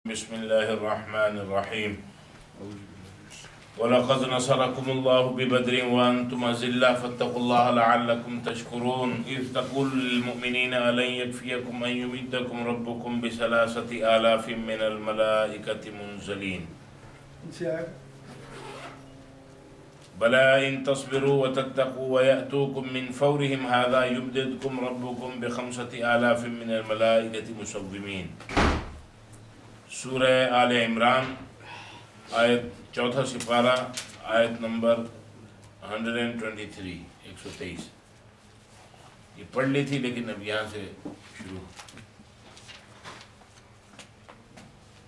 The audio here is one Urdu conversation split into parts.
بسم الله الرحمن الرحيم ولقد نصركم الله ببدر وأنتم أذلة فاتقوا الله لعلكم تشكرون إذ تقول للمؤمنين ألن يكفيكم أن يمدكم ربكم بثلاثة آلاف من الملائكة منزلين بلى إن تصبروا وتتقوا ويأتوكم من فورهم هذا يمددكم ربكم بخمسة آلاف من الملائكة مسومين۔ سورہ آل عمران آیت چوتھا سپارہ آیت نمبر 123 123۔ یہ پڑھ لی تھی لیکن اب یہاں سے شروع۔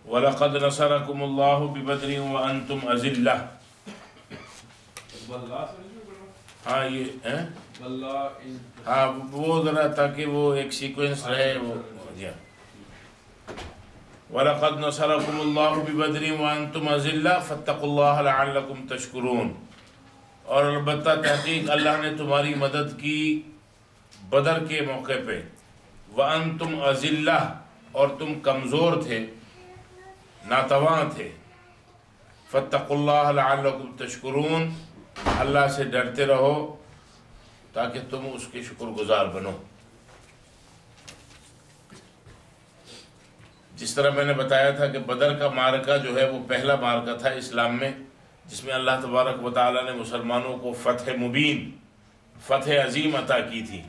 وَلَقَدْ نَصَرَكُمُ اللَّهُ بِبَدْرٍ وَأَنْتُمْ أَذِلَّةٌ۔ ہاں یہ ہاں وہ ذرا تاکہ وہ ایک سیکوینس رہے وہ دیا۔ وَلَقَدْ نَصَرَكُمُ اللَّهُ بِبَدْرٍ وَأَنْتُمْ أَذِلَّةٌ فَاتَّقُوا اللَّهَ لَعَلَّكُمْ تَشْكُرُونَ، اور البتہ تحقیق اللہ نے تمہاری مدد کی بدر کے موقع پہ، وَأَنْتُمْ أَذِلَّةٌ، اور تم کمزور تھے، ناتواں تھے، فَاتَّقُوا اللَّهَ لَعَلَّكُمْ تَشْكُرُونَ، اللہ سے ڈرتے رہو تاکہ تم اس کے شکر گزار بنو۔ جس طرح میں نے بتایا تھا کہ بدر کا معرکہ جو ہے وہ پہلا معرکہ تھا اسلام میں جس میں اللہ تبارک و تعالیٰ نے مسلمانوں کو فتح مبین، فتح عظیم عطا کی تھی،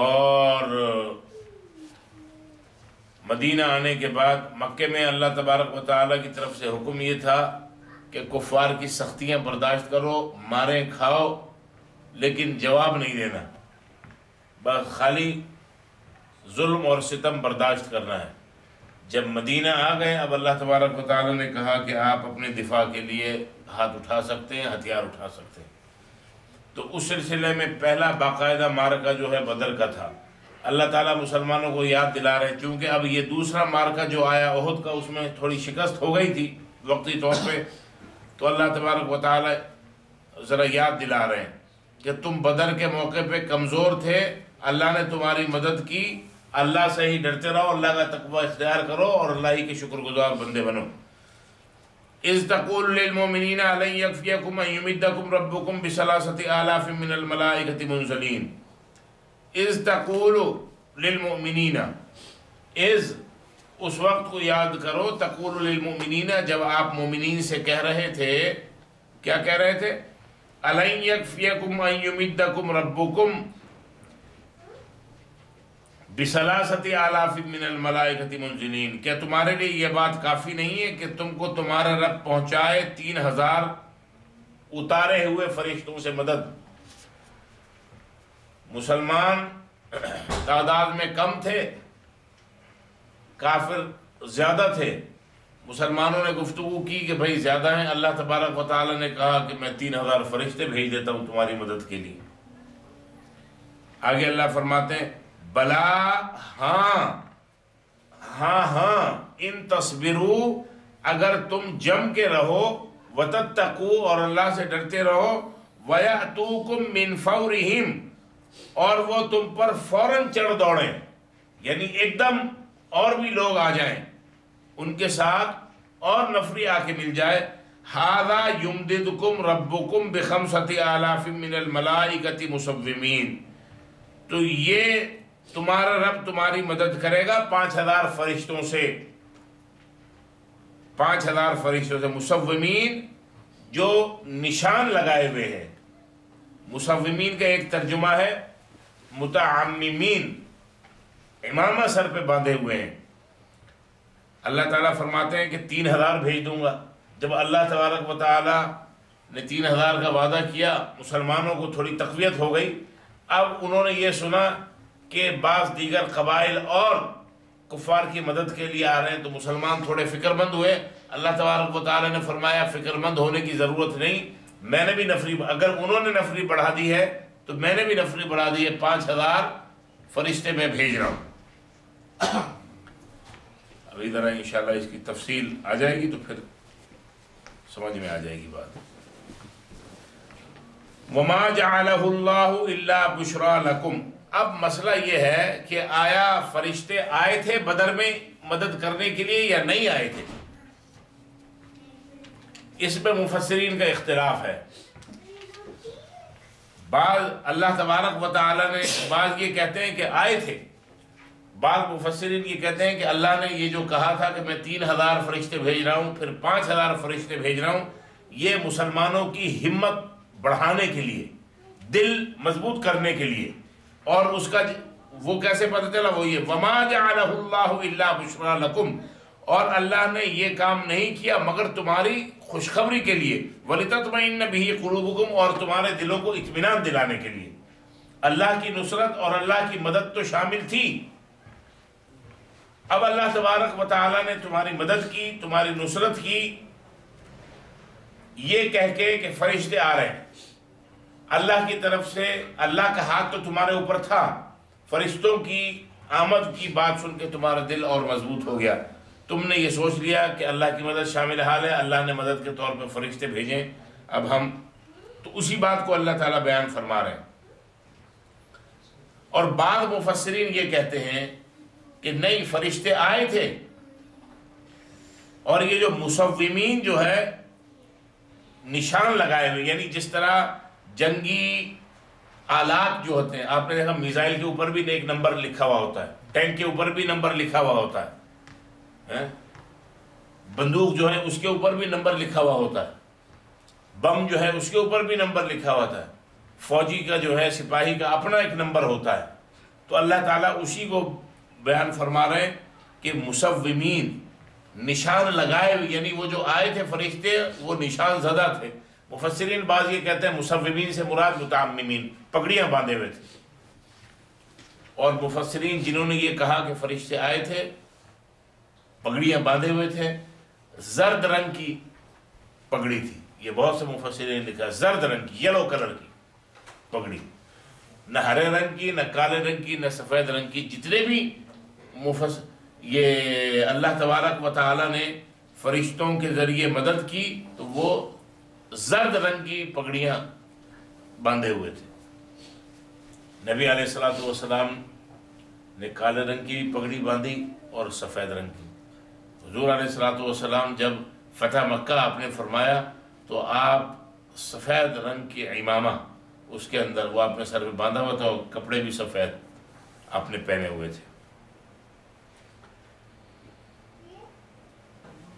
اور مدینہ آنے کے بعد مکے میں اللہ تبارک و تعالیٰ کی طرف سے حکم یہ تھا کہ کفار کی سختیاں برداشت کرو، ماریں کھاؤ، لیکن جواب نہیں دینا، بس خالی ظلم اور ستم برداشت کرنا ہے۔ جب مدینہ آ گئے اب اللہ تبارک و تعالیٰ نے کہا کہ آپ اپنے دفاع کے لیے ہاتھ اٹھا سکتے ہیں، ہتھیار اٹھا سکتے ہیں۔ تو اس سلسلے میں پہلا باقاعدہ معرکہ جو ہے بدر کا تھا۔ اللہ تعالیٰ مسلمانوں کو یاد دلا رہے، چونکہ اب یہ دوسرا معرکہ جو آیا احد کا، اس میں تھوڑی شکست ہو گئی تھی وقتی طور پہ، تو اللہ تبارک و تعالیٰ ذرا یاد دلا رہے ہیں کہ تم بدر کے موقع پہ کمزور تھے، اللہ نے تمہاری مدد کی، اللہ سے ہی ڈرتے رہو، اللہ کا تقوی اختیار کرو اور اللہ ہی کے شکر گزار بندے بنو۔ اذ تقول للمؤمنین لن یکفیکم ان یمدکم ربکم بثلاثۃ آلاف من الملائکۃ منزلین۔ اذ تقول للمؤمنین، اذ اس وقت کو یاد کرو، تقول للمؤمنین جب آپ مومنین سے کہہ رہے تھے، کیا کہہ رہے تھے؟ الن یکفیکم ان یمدکم ربکم بثلاثۃ آلاف من الملائکۃ منزلین، کیا تمہارے لیے یہ بات کافی نہیں ہے کہ تم کو تمہارا رب پہنچائے 3000 اتارے ہوئے فرشتوں سے مدد؟ مسلمان تعداد میں کم تھے، کافر زیادہ تھے، مسلمانوں نے گفتگو کی کہ بھئی زیادہ ہیں، اللہ تبارک و تعالیٰ نے کہا کہ میں 3000 فرشتے بھیج دیتا ہوں تمہاری مدد کے لیے۔ آگے اللہ فرماتے ہیں بلا، ہاں ان تصبروا، اگر تم جم کے رہو، وتتقوا، اور اللہ سے ڈرتے رہو، ویأتوکم من فورہم، اور وہ تم پر فوراً چڑھ دوڑیں، یعنی ایک دم اور بھی لوگ آ جائیں ان کے ساتھ اور نفری آ کے مل جائے، ھذا یمددکم ربکم بخمسۃ آلاف من الملائکۃ مسومین، تو یہ تمہارا رب تمہاری مدد کرے گا 5000 فرشتوں سے، 5000 فرشتوں سے، مسومین جو نشان لگائے ہوئے ہیں۔ مسومین کا ایک ترجمہ ہے متعممین، امامہ سر پہ باندھے ہوئے ہیں۔ اللہ تعالیٰ فرماتے ہیں کہ 3000 بھیج دوں گا۔ جب اللہ تبارک و تعالیٰ نے 3000 کا وعدہ کیا، مسلمانوں کو تھوڑی تقویت ہو گئی۔ اب انہوں نے یہ سنا کہ بعض دیگر قبائل اور کفار کی مدد کے لیے آ رہے ہیں، تو مسلمان تھوڑے فکر مند ہوئے۔ اللہ تبارک و تعالیٰ نے فرمایا فکر مند ہونے کی ضرورت نہیں، میں نے بھی نفری، اگر انہوں نے نفری بڑھا دی ہے تو میں نے بھی نفری بڑھا دی ہے، 5000 فرشتے میں بھیج رہا ہوں۔ ابھی ذرا انشاءاللہ اس کی تفصیل آ جائے گی تو پھر سمجھ میں آ جائے گی بات۔ وَمَا جَعَلَهُ اللَّهُ إِلَّا بُشْرَى لَكُمْ، اب مسئلہ یہ ہے کہ آیا فرشتے آئے تھے بدر میں مدد کرنے کے لیے یا نہیں آئے تھے؟ اس میں مفسرین کا اختلاف ہے. بعض اللہ تبارک و تعالیٰ نے بعض یہ کہتے ہیں کہ آئے تھے، بعض مفسرین یہ کہتے ہیں کہ اللہ نے یہ جو کہا تھا کہ میں 3000 فرشتے بھیج رہا ہوں پھر 5000 فرشتے بھیج رہا ہوں، یہ مسلمانوں کی ہمت بڑھانے کے لیے، دل مضبوط کرنے کے لیے. اور اس کا وہ کیسے پتہ چلا؟ وہ یہ وما جعلہ اللہ الا بشرا لکم، اور اللہ نے یہ کام نہیں کیا مگر تمہاری خوشخبری کے لیے، وَلِتَطْمَئِنَّ بِهِ قُلُوبُكُمْ، اور تمہارے دلوں کو اطمینان دلانے کے لیے. اللہ کی نصرت اور اللہ کی مدد تو شامل تھی. اب اللہ تبارک و تعالیٰ نے تمہاری مدد کی، تمہاری نصرت کی، یہ کہہ کے کہ فرشتے آ رہے ہیں اللہ کی طرف سے. اللہ کا ہاتھ تو تمہارے اوپر تھا، فرشتوں کی آمد کی بات سن کے تمہارا دل اور مضبوط ہو گیا. تم نے یہ سوچ لیا کہ اللہ کی مدد شامل حال ہے، اللہ نے مدد کے طور پہ فرشتے بھیجیں، اب ہم تو اسی بات کو اللہ تعالیٰ بیان فرما رہے ہیں. اور بعض مفسرین یہ کہتے ہیں کہ نہیں، فرشتے آئے تھے، اور یہ جو مصومین جو ہے نشان لگائے ہوئے، یعنی جس طرح جنگی آلات جو ہوتے ہیں، آپ نے دیکھا میزائل کے اوپر بھی ایک نمبر لکھا ہوا ہوتا ہے، ٹینک کے اوپر بھی نمبر لکھا ہوا ہوتا ہے، بندوق جو ہے اس کے اوپر بھی نمبر لکھا ہوا ہوتا ہے، بم جو ہے اس کے اوپر بھی نمبر لکھا ہوا ہوتا ہے، فوجی کا جو ہے سپاہی کا اپنا ایک نمبر ہوتا ہے. تو اللہ تعالیٰ اسی کو بیان فرما رہے ہیں کہ مصومین نشان لگائے ہوئے، یعنی وہ جو آئے تھے فرشتے وہ نشان زدہ تھے. مفسرین بعض یہ کہتے ہیں مصومین سے مراد متعممین، پگڑیاں باندھے ہوئے تھے. اور مفسرین جنہوں نے یہ کہا کہ فرشتے آئے تھے پگڑیاں باندھے ہوئے تھے، زرد رنگ کی پگڑی تھی. یہ بہت سے مفسرین نے لکھا زرد رنگ کی، یلو کلر کی پگڑی، نہ ہرے رنگ کی، نہ کالے رنگ کی، نہ سفید رنگ کی. جتنے بھی یہ اللہ تبارک و تعالیٰ نے فرشتوں کے ذریعے مدد کی تو وہ زرد رنگ کی پگڑیاں باندھے ہوئے تھے. نبی علیہ الصلوۃ والسلام نے کالے رنگ کی پگڑی باندھی اور سفید رنگ کی. حضور علیہ الصلوۃ والسلام جب فتح مکہ آپ نے فرمایا تو آپ سفید رنگ کی عمامہ اس کے اندر وہ آپ نے سر پہ باندھا ہوا تھا اور کپڑے بھی سفید آپ نے پہنے ہوئے تھے.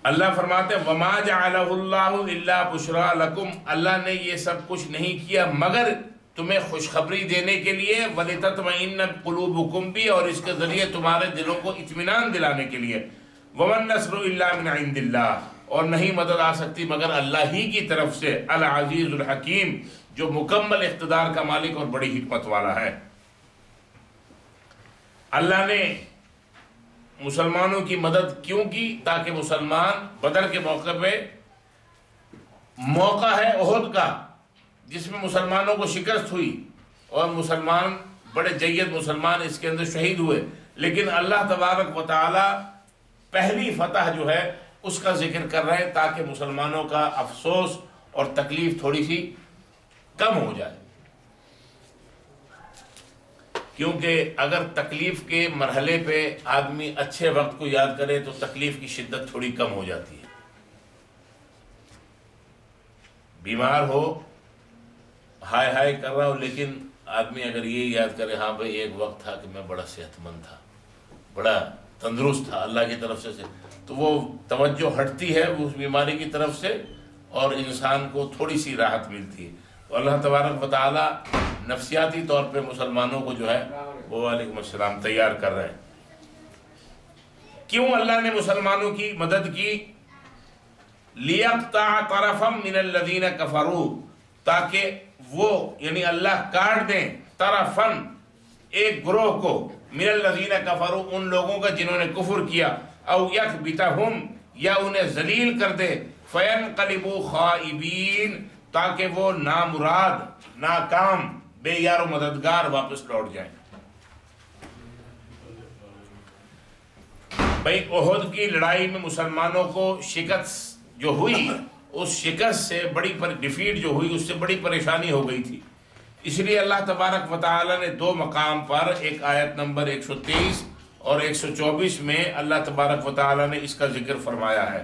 اللہ فرماتے ہیں وما جعلہ اللہ الا بشرا لکم، اللہ نے یہ سب کچھ نہیں کیا مگر تمہیں خوشخبری دینے کے لیے، وَلِتَطْمَئِنَّ قُلُوبُكُمْ بھی، اور اس کے ذریعے تمہارے دلوں کو اطمینان دلانے کے لیے. وَمَن نَّصْرُ إِلَّا مِنْ عِنْدِ اللَّهِ، اور نہیں مدد آ سکتی مگر اللہ ہی کی طرف سے، العزیز الحکیم، جو مکمل اقتدار کا مالک اور بڑی حکمت والا ہے. اللہ نے مسلمانوں کی مدد کیوں کی؟ تاکہ مسلمان بدر کے موقع پہ موقع ہے احد کا جس میں مسلمانوں کو شکست ہوئی اور مسلمان بڑے جید مسلمان اس کے اندر شہید ہوئے، لیکن اللہ تبارک و تعالی پہلی فتح جو ہے اس کا ذکر کر رہے ہیں تاکہ مسلمانوں کا افسوس اور تکلیف تھوڑی سی کم ہو جائے. کیونکہ اگر تکلیف کے مرحلے پہ آدمی اچھے وقت کو یاد کرے تو تکلیف کی شدت تھوڑی کم ہو جاتی ہے. بیمار ہو، ہائے ہائے کر رہا ہو، لیکن آدمی اگر یہ یاد کرے ہاں بھائی ایک وقت تھا کہ میں بڑا صحت مند تھا، بڑا تندرست تھا اللہ کی طرف سے، تو وہ توجہ ہٹتی ہے اس بیماری کی طرف سے اور انسان کو تھوڑی سی راحت ملتی ہے. تو اللہ تبارک و تعالیٰ نفسیاتی طور پہ مسلمانوں کو جو ہے وہ وعلیکم السلام تیار کر رہے ہیں. کیوں اللہ نے مسلمانوں کی مدد کی؟ لِيَقْطَعَ طَرَفًا مِّنَ الَّذِينَ كَفَرُوا، تاکہ وہ یعنی اللہ کاٹ دیں طرفاً ایک گروہ کو، من الذین کفروا ان لوگوں کا جنہوں نے کفر کیا، او یکبتہم یا انہیں ذلیل کر دے، فینقلبوا خائبین تاکہ وہ نامراد، ناکام، بے یار و مددگار واپس لوٹ جائیں. بھائی احد کی لڑائی میں مسلمانوں کو شکست جو ہوئی، اس شکست سے بڑی ڈیفیٹ جو ہوئی اس سے بڑی پریشانی ہو گئی تھی. اس لیے اللہ تبارک و تعالی نے دو مقام پر، ایک آیت نمبر 123 اور 124 میں اللہ تبارک و تعالیٰ نے اس کا ذکر فرمایا ہے۔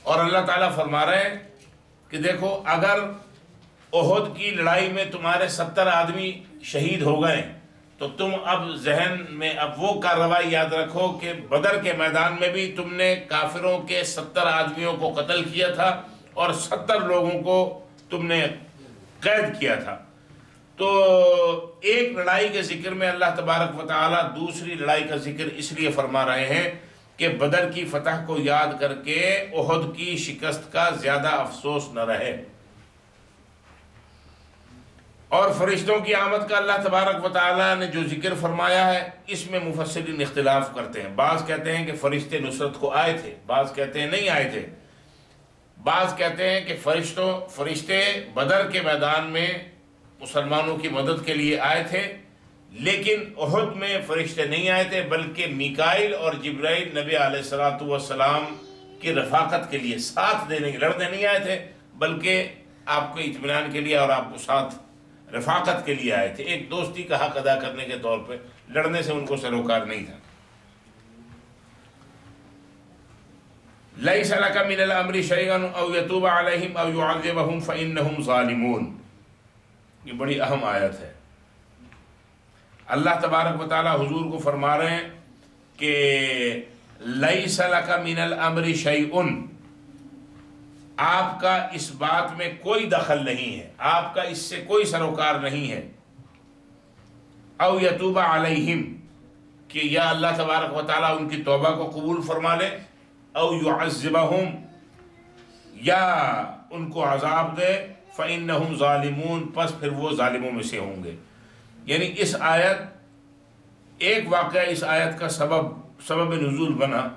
اور اللہ تعالیٰ فرما رہے ہیں کہ دیکھو اگر احد کی لڑائی میں تمہارے 70 آدمی شہید ہو گئے تو تم اب ذہن میں اب وہ کارروائی یاد رکھو کہ بدر کے میدان میں بھی تم نے کافروں کے 70 آدمیوں کو قتل کیا تھا اور 70 لوگوں کو تم نے قید کیا تھا۔ تو ایک لڑائی کے ذکر میں اللہ تبارک و تعالیٰ دوسری لڑائی کا ذکر اس لیے فرما رہے ہیں کہ بدر کی فتح کو یاد کر کے احد کی شکست کا زیادہ افسوس نہ رہے۔ اور فرشتوں کی آمد کا اللہ تبارک و تعالیٰ نے جو ذکر فرمایا ہے اس میں مفسرین اختلاف کرتے ہیں۔ بعض کہتے ہیں کہ فرشتے نصرت کو آئے تھے، بعض کہتے ہیں نہیں آئے تھے، بعض کہتے ہیں کہ فرشتے بدر کے میدان میں مسلمانوں کی مدد کے لیے آئے تھے، لیکن احد میں فرشتے نہیں آئے تھے، بلکہ میکائیل اور جبرائیل نبی علیہ السلام کی رفاقت کے لیے ساتھ دینے کے، لڑنے نہیں آئے تھے بلکہ آپ کے اطمینان کے لیے اور آپ کو ساتھ رفاقت کے لیے آئے تھے، ایک دوستی کا حق ادا کرنے کے طور پہ، لڑنے سے ان کو سروکار نہیں تھا۔ لَيْسَ لَكَ مِنَ الْأَمْرِ شَيْءٌ أَوْ يَتُوبَ عَلَيْهِمْ أَوْ يُعَذِّبَهُمْ فَإِنَّهُمْ ظَالِمُونَ۔ یہ بڑی اہم آیت ہے۔ اللہ تبارک و تعالیٰ حضور کو فرما رہے ہیں کہ لَيْسَ لَكَ مِنَ الْأَمْرِ شَيْءٌ، آپ کا اس بات میں کوئی دخل نہیں ہے، آپ کا اس سے کوئی سروکار نہیں ہے۔ او یتوب علیہم، کہ یا اللہ تبارک و تعالیٰ ان کی توبہ کو قبول فرما لے، او یعذبہم، یا ان کو عذاب دے، فإنہم ظالمون، پس پھر وہ ظالموں میں سے ہوں گے۔ یعنی اس آیت، ایک واقعہ اس آیت کا سبب نزول بنا۔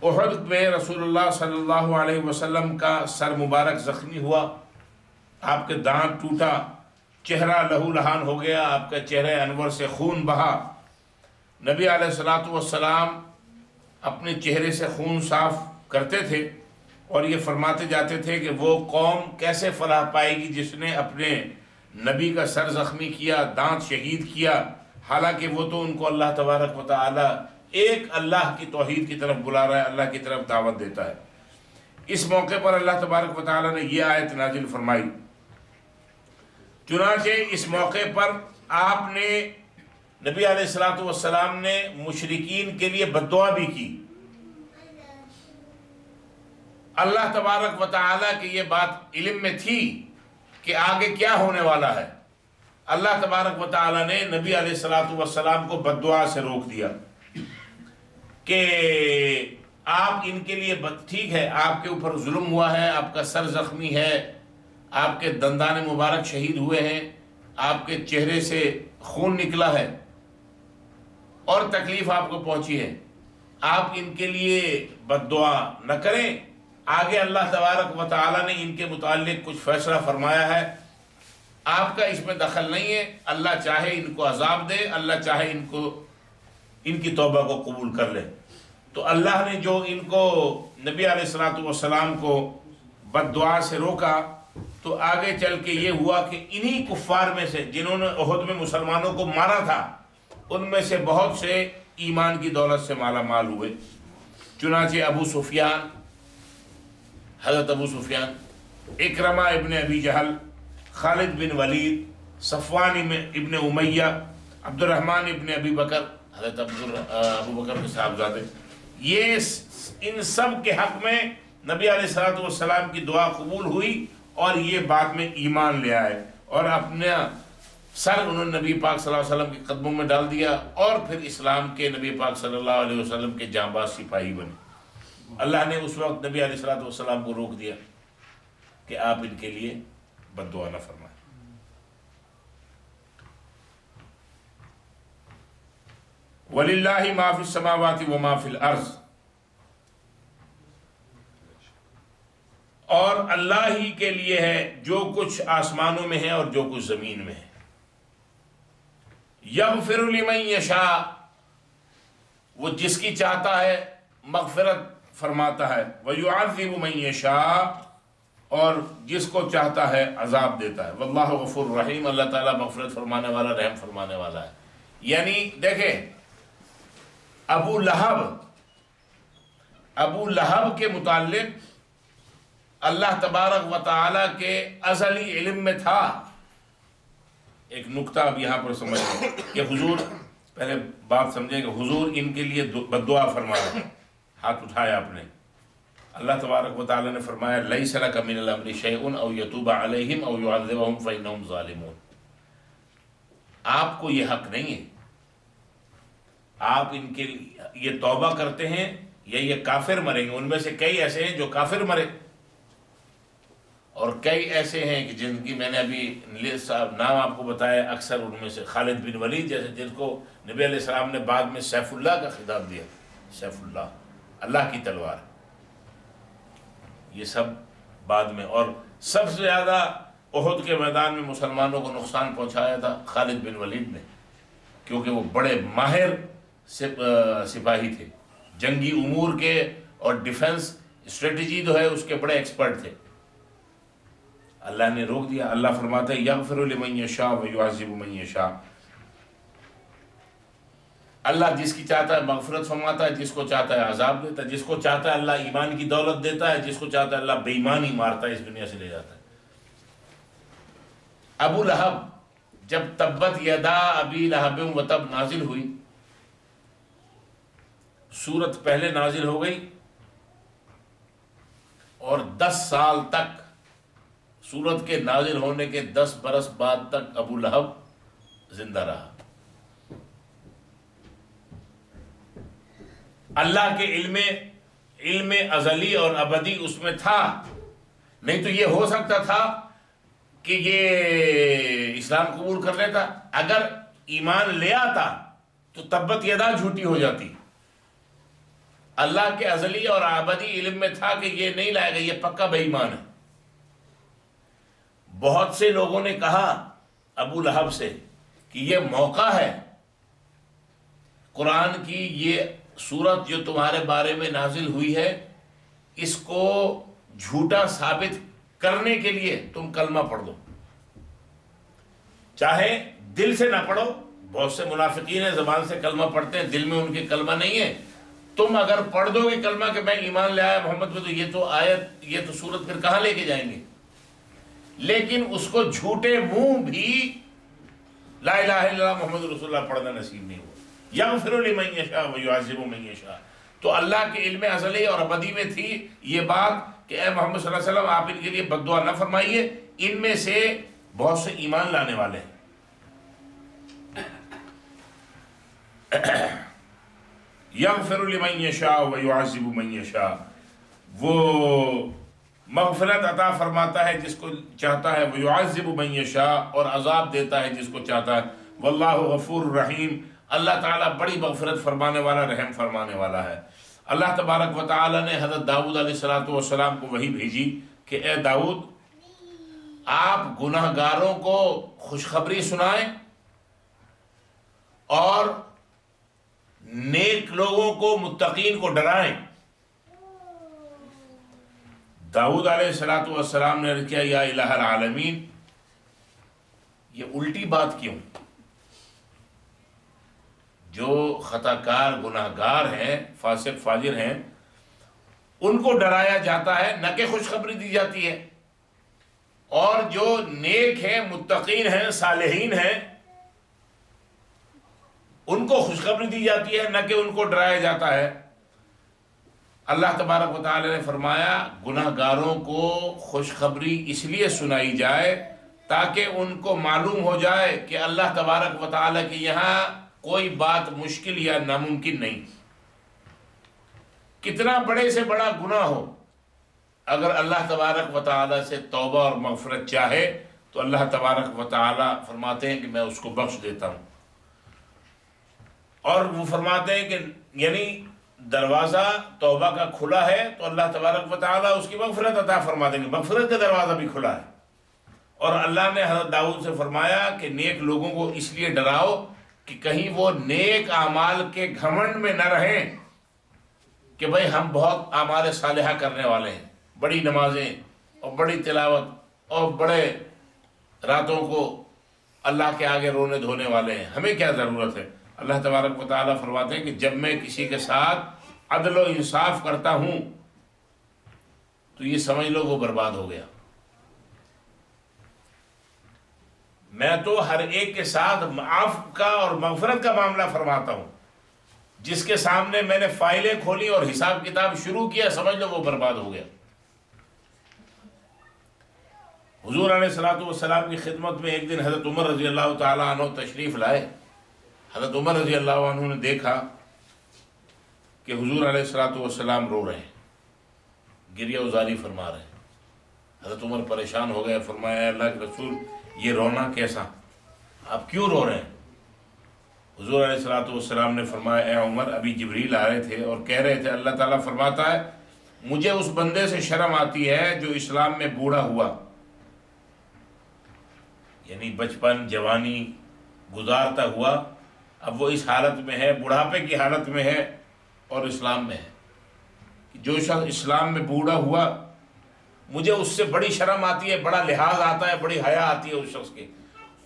احد میں رسول اللہ صلی اللہ علیہ وسلم کا سر مبارک زخمی ہوا، آپ کے دانت ٹوٹا، چہرہ لہو لہان ہو گیا، آپ کے چہرے انور سے خون بہا۔ نبی علیہ السلام اپنے چہرے سے خون صاف کرتے تھے اور یہ فرماتے جاتے تھے کہ وہ قوم کیسے فلاح پائے گی جس نے اپنے نبی کا سر زخمی کیا، دانت شہید کیا، حالانکہ وہ تو ان کو اللہ تبارک و تعالی ایک اللہ کی توحید کی طرف بلا رہا ہے، اللہ کی طرف دعوت دیتا ہے۔ اس موقع پر اللہ تبارک و تعالی نے یہ آیت نازل فرمائی۔ چنانچہ اس موقع پر آپ نے، نبی علیہ السلام نے مشرکین کے لیے بد دعا بھی کی۔ اللہ تبارک و تعالیٰ کی یہ بات علم میں تھی کہ آگے کیا ہونے والا ہے۔ اللہ تبارک و تعالیٰ نے نبی علیہ السلام کو بد دعا سے روک دیا کہ آپ ان کے لیے ٹھیک ہے، آپ کے اوپر ظلم ہوا ہے، آپ کا سر زخمی ہے، آپ کے دندان مبارک شہید ہوئے ہیں، آپ کے چہرے سے خون نکلا ہے اور تکلیف آپ کو پہنچی ہے، آپ ان کے لیے بد دعا نہ کریں۔ آگے اللہ تبارک و تعالیٰ نے ان کے متعلق کچھ فیصلہ فرمایا ہے، آپ کا اس میں دخل نہیں ہے۔ اللہ چاہے ان کو عذاب دے، اللہ چاہے ان کی توبہ کو قبول کر لے۔ تو اللہ نے جو ان کو، نبی علیہ السلام کو بد دعا سے روکا، تو آگے چل کے یہ ہوا کہ انہی کفار میں سے جنہوں نے احد میں مسلمانوں کو مارا تھا، ان میں سے بہت سے ایمان کی دولت سے مالا مال ہوئے۔ چنانچہ ابو سفیان، حضرت ابو سفیان، اکرمہ ابن ابی جہل، خالد بن ولید، صفوان ابن امیہ، عبد الرحمن ابن ابی بکر، حضرت ابو بکر کے صاحبزادے، یہ ان سب کے حق میں نبی علیہ السلام کی دعا قبول ہوئی اور یہ بعد میں ایمان لے آئے اور اپنا سر انہوں نے نبی پاک صلی اللہ علیہ وسلم کے قدموں میں ڈال دیا اور پھر اسلام کے نبی پاک صلی اللہ علیہ وسلم کے جانباز سپاہی بنے۔ اللہ نے اس وقت نبی علیہ السلام کو روک دیا کہ آپ ان کے لیے بد دعا نہ فرمائیں۔ وَلِلَّهِ مَا فِي السَّمَاوَاتِ وَمَا فِي الْأَرْضِ، اور اللہ ہی کے لیے ہے جو کچھ آسمانوں میں ہے اور جو کچھ زمین میں ہے۔ یغفر لمن یشاء، وہ جس کی چاہتا ہے مغفرت فرماتا ہے، وَيُعَذِّبُ مَن یشاء، اور جس کو چاہتا ہے عذاب دیتا ہے۔ واللہ غفور رحیم، اللہ تعالیٰ مغفرت فرمانے والا، رحم فرمانے والا ہے۔ یعنی دیکھیں ابو لہب کے متعلق اللہ تبارک و تعالیٰ کے ازلی علم میں تھا. ایک نقطہ اب یہاں پر سمجھ لیں کہ حضور، پہلے بات سمجھیں کہ حضور ان کے لیے بد دعا فرما رہے ہیں. ہاتھ اٹھایا آپ نے. اللہ تبارک و تعالیٰ نے فرمایا لیس لک من الامر شیء او یتوب علیہم او یعذبہم فانہم ظالمون. آپ کو یہ حق نہیں ہے. آپ ان کے یہ توبہ کرتے ہیں یا یہ کافر مریں گے. ان میں سے کئی ایسے ہیں جو کافر مرے، اور کئی ایسے ہیں کہ جن کی میں نے ابھی صاحب نام آپ کو بتایا. اکثر ان میں سے خالد بن ولید جیسے، جن کو نبی علیہ السلام نے بعد میں سیف اللہ کا خطاب دیا. سیف اللہ، اللہ کی تلوار. یہ سب بعد میں. اور سب سے زیادہ احد کے میدان میں مسلمانوں کو نقصان پہنچایا تھا خالد بن ولید نے، کیونکہ وہ بڑے ماہر سپاہی تھے، جنگی امور کے اور ڈیفنس اسٹریٹجی جو ہے اس کے بڑے ایکسپرٹ تھے. اللہ نے روک دیا. اللہ فرماتا ہے یغفر لمن یشاء ویعذب من یشاء. اللہ جس کی چاہتا ہے مغفرت فرماتا ہے، جس کو چاہتا ہے عذاب دیتا ہے، جس کو چاہتا ہے اللہ ایمان کی دولت دیتا ہے، جس کو چاہتا ہے اللہ بے ایمانی مارتا ہے، اس دنیا سے لے جاتا ہے. ابو لہب جب تبت یدا ابی لہب وتب نازل ہوئی، سورت پہلے نازل ہو گئی اور 10 سال تک، سورت کے نازل ہونے کے 10 برس بعد تک ابو لہب زندہ رہا. اللہ کے علم ازلی اور ابدی اس میں تھا. نہیں تو یہ ہو سکتا تھا کہ یہ اسلام قبول کر لیتا. اگر ایمان لے آتا تو تبت یدا جھوٹی ہو جاتی. اللہ کے ازلی اور ابدی علم میں تھا کہ یہ نہیں لائے گا، یہ پکا بے ایمان ہے. بہت سے لوگوں نے کہا ابو لہب سے کہ یہ موقع ہے قرآن کی یہ سورت جو تمہارے بارے میں نازل ہوئی ہے، اس کو جھوٹا ثابت کرنے کے لیے تم کلمہ پڑھ دو. چاہے دل سے نہ پڑھو، بہت سے منافقین ہیں زبان سے کلمہ پڑھتے ہیں، دل میں ان کے کلمہ نہیں ہے. تم اگر پڑھ دو گے کلمہ کہ میں ایمان لے آیا محمد پہ، تو یہ تو آیت، یہ تو سورت پھر کہاں لے کے جائیں گے. لیکن اس کو جھوٹے منہ بھی لا الہ الا اللہ محمد رسول اللہ پڑھنا نصیب نہیں ہوا. یغفر لمن یشاء ویعذب من یشاء. تو اللہ کے علم ازلی اور ابدی میں تھی یہ بات کہ اے محمد صلی اللہ علیہ وسلم آپ ان کے لیے بد دعا نہ فرمائیے، ان میں سے بہت سے ایمان لانے والے ہیں. یغفر لمن یشاء ویعذب من یشاء. وہ مغفرت عطا فرماتا ہے جس کو چاہتا ہے، ویعذب من یشاء، اور عذاب دیتا ہے جس کو چاہتا ہے. واللہ غفور رحیم. اللہ تعالیٰ بڑی مغفرت فرمانے والا، رحم فرمانے والا ہے. اللہ تبارک و تعالیٰ نے حضرت داؤد علیہ السلام کو وحی بھیجی کہ اے داؤد آپ گناہ گاروں کو خوشخبری سنائیں اور نیک لوگوں کو، متقین کو ڈرائیں. داؤد علیہ السلام نے عرض کیا یا الہ العالمین، یہ الٹی بات کیوں؟ جو خطا کار گناہ گار ہیں، فاسق فاجر ہیں، ان کو ڈرایا جاتا ہے نہ کہ خوشخبری دی جاتی ہے، اور جو نیک ہیں، متقین ہیں، صالحین ہیں، ان کو خوشخبری دی جاتی ہے نہ کہ ان کو ڈرایا جاتا ہے. اللہ تبارک و تعالی نے فرمایا گناہ گاروں کو خوشخبری اس لیے سنائی جائے تاکہ ان کو معلوم ہو جائے کہ اللہ تبارک و تعالی کے یہاں کوئی بات مشکل یا ناممکن نہیں. کتنا بڑے سے بڑا گناہ ہو، اگر اللہ تبارک و تعالی سے توبہ اور مغفرت چاہے تو اللہ تبارک و تعالی فرماتے ہیں کہ میں اس کو بخش دیتا ہوں. اور وہ فرماتے ہیں کہ یعنی دروازہ توبہ کا کھلا ہے تو اللہ تبارک و تعالیٰ اس کی مغفرت عطا فرما دیں گے. مغفرت کا دروازہ بھی کھلا ہے. اور اللہ نے حضرت داؤد سے فرمایا کہ نیک لوگوں کو اس لیے ڈراؤ کہ کہیں وہ نیک اعمال کے گھمنڈ میں نہ رہیں کہ بھئی ہم بہت اعمال صالحہ کرنے والے ہیں، بڑی نمازیں اور بڑی تلاوت اور بڑے راتوں کو اللہ کے آگے رونے دھونے والے ہیں، ہمیں کیا ضرورت ہے. اللہ تبارک و تعالیٰ فرماتے ہیں کہ جب میں کسی کے ساتھ عدل و انصاف کرتا ہوں تو یہ سمجھ لو وہ برباد ہو گیا. میں تو ہر ایک کے ساتھ معاف کا اور مغفرت کا معاملہ فرماتا ہوں. جس کے سامنے میں نے فائلیں کھولی اور حساب کتاب شروع کیا سمجھ لو وہ برباد ہو گیا. حضور علیہ الصلوۃ والسلام کی خدمت میں ایک دن حضرت عمر رضی اللہ تعالیٰ عنہ تشریف لائے. حضرت عمر رضی اللہ عنہ نے دیکھا کہ حضور علیہ الصلوۃ والسلام رو رہے ہیں, گریہ ازاری فرما رہے ہیں. حضرت عمر پریشان ہو گئے, فرمایا اے اللہ کے رسول یہ رونا کیسا, آپ کیوں رو رہے ہیں؟ حضور علیہ الصلوۃ والسلام نے فرمایا اے عمر ابھی جبریل آ رہے تھے اور کہہ رہے تھے اللہ تعالیٰ فرماتا ہے مجھے اس بندے سے شرم آتی ہے جو اسلام میں بوڑھا ہوا, یعنی بچپن جوانی گزارتا ہوا اب وہ اس حالت میں ہے, بڑھاپے کی حالت میں ہے اور اسلام میں ہے. جو شخص اسلام میں بوڑھا ہوا مجھے اس سے بڑی شرم آتی ہے, بڑا لحاظ آتا ہے, بڑی حیا آتی ہے اس شخص کے.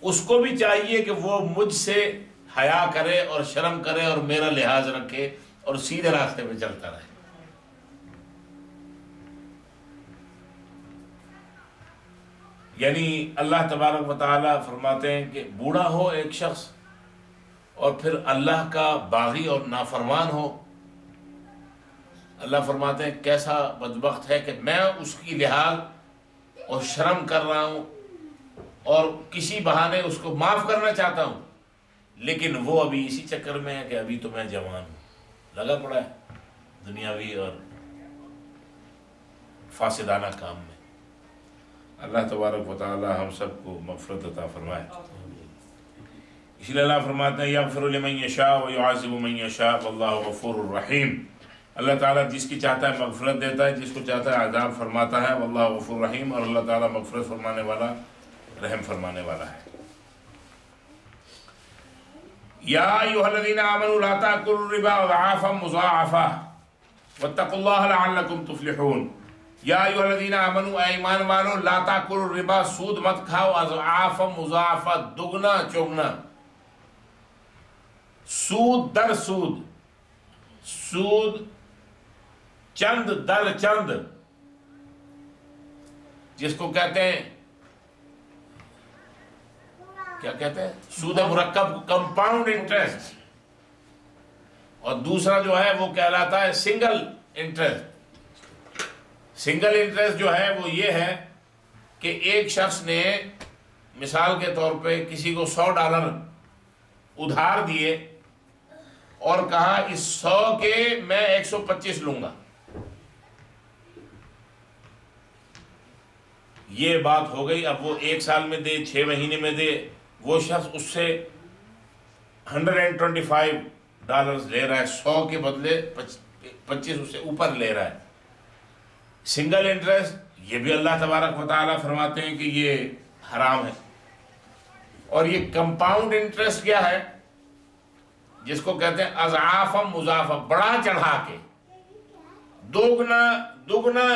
اس کو بھی چاہیے کہ وہ مجھ سے حیا کرے اور شرم کرے اور میرا لحاظ رکھے اور سیدھے راستے پہ چلتا رہے. یعنی اللہ تبارک و تعالیٰ فرماتے ہیں کہ بوڑھا ہو ایک شخص اور پھر اللہ کا باغی اور نافرمان ہو, اللہ فرماتے ہیں کیسا بدبخت ہے کہ میں اس کی لحاظ اور شرم کر رہا ہوں اور کسی بہانے اس کو معاف کرنا چاہتا ہوں, لیکن وہ ابھی اسی چکر میں ہے کہ ابھی تو میں جوان ہوں, لگا پڑا ہے دنیاوی اور فاسدانہ کام میں. اللہ تبارک و تعالی ہم سب کو مغفرت عطا فرمائے. اس لیے اللہ فرماتے ہیں یغفر لمن یشاء ویعذب من یشاء واللہ غفور الرحیم. اللہ تعالیٰ جس کی چاہتا ہے مغفرت دیتا ہے, جس کو چاہتا ہے عذاب فرماتا ہے. واللہ غفور رحیم, اور اللہ تعالیٰ مغفرت فرمانے والا رحم فرمانے والا ہے. یا ایھا الذین آمنوا لا تأکلوا الربا اضعافا مضاعفا واتقوا اللہ لعلکم تفلحون. یا ایھا الذین آمنوا اے ایمان والو لا تأکلوا الربا سود مت کھاؤ اضعافا مضاعفا دگنا چوگنا, سود در سود, سود چند در چند, جس کو کہتے ہیں کیا کہتے ہیں سود مرکب کمپاؤنڈ انٹرسٹ, اور دوسرا جو ہے وہ کہلاتا ہے سنگل انٹرسٹ. سنگل انٹرسٹ جو ہے وہ یہ ہے کہ ایک شخص نے مثال کے طور پہ کسی کو $100 ادھار دیے اور کہا اس 100 کے میں 125 لوں گا. یہ بات ہو گئی. اب وہ 1 سال میں دے, 6 مہینے میں دے, وہ شخص اس سے $125 لے رہا ہے, 100 کے بدلے 25 اس سے اوپر لے رہا ہے. سنگل انٹرسٹ یہ بھی اللہ تبارک و تعالیٰ فرماتے ہیں کہ یہ حرام ہے. اور یہ کمپاؤنڈ انٹرسٹ کیا ہے, جس کو کہتے ہیں اضعافا مضاعفا, بڑا چڑھا کے, دوگنا دگنا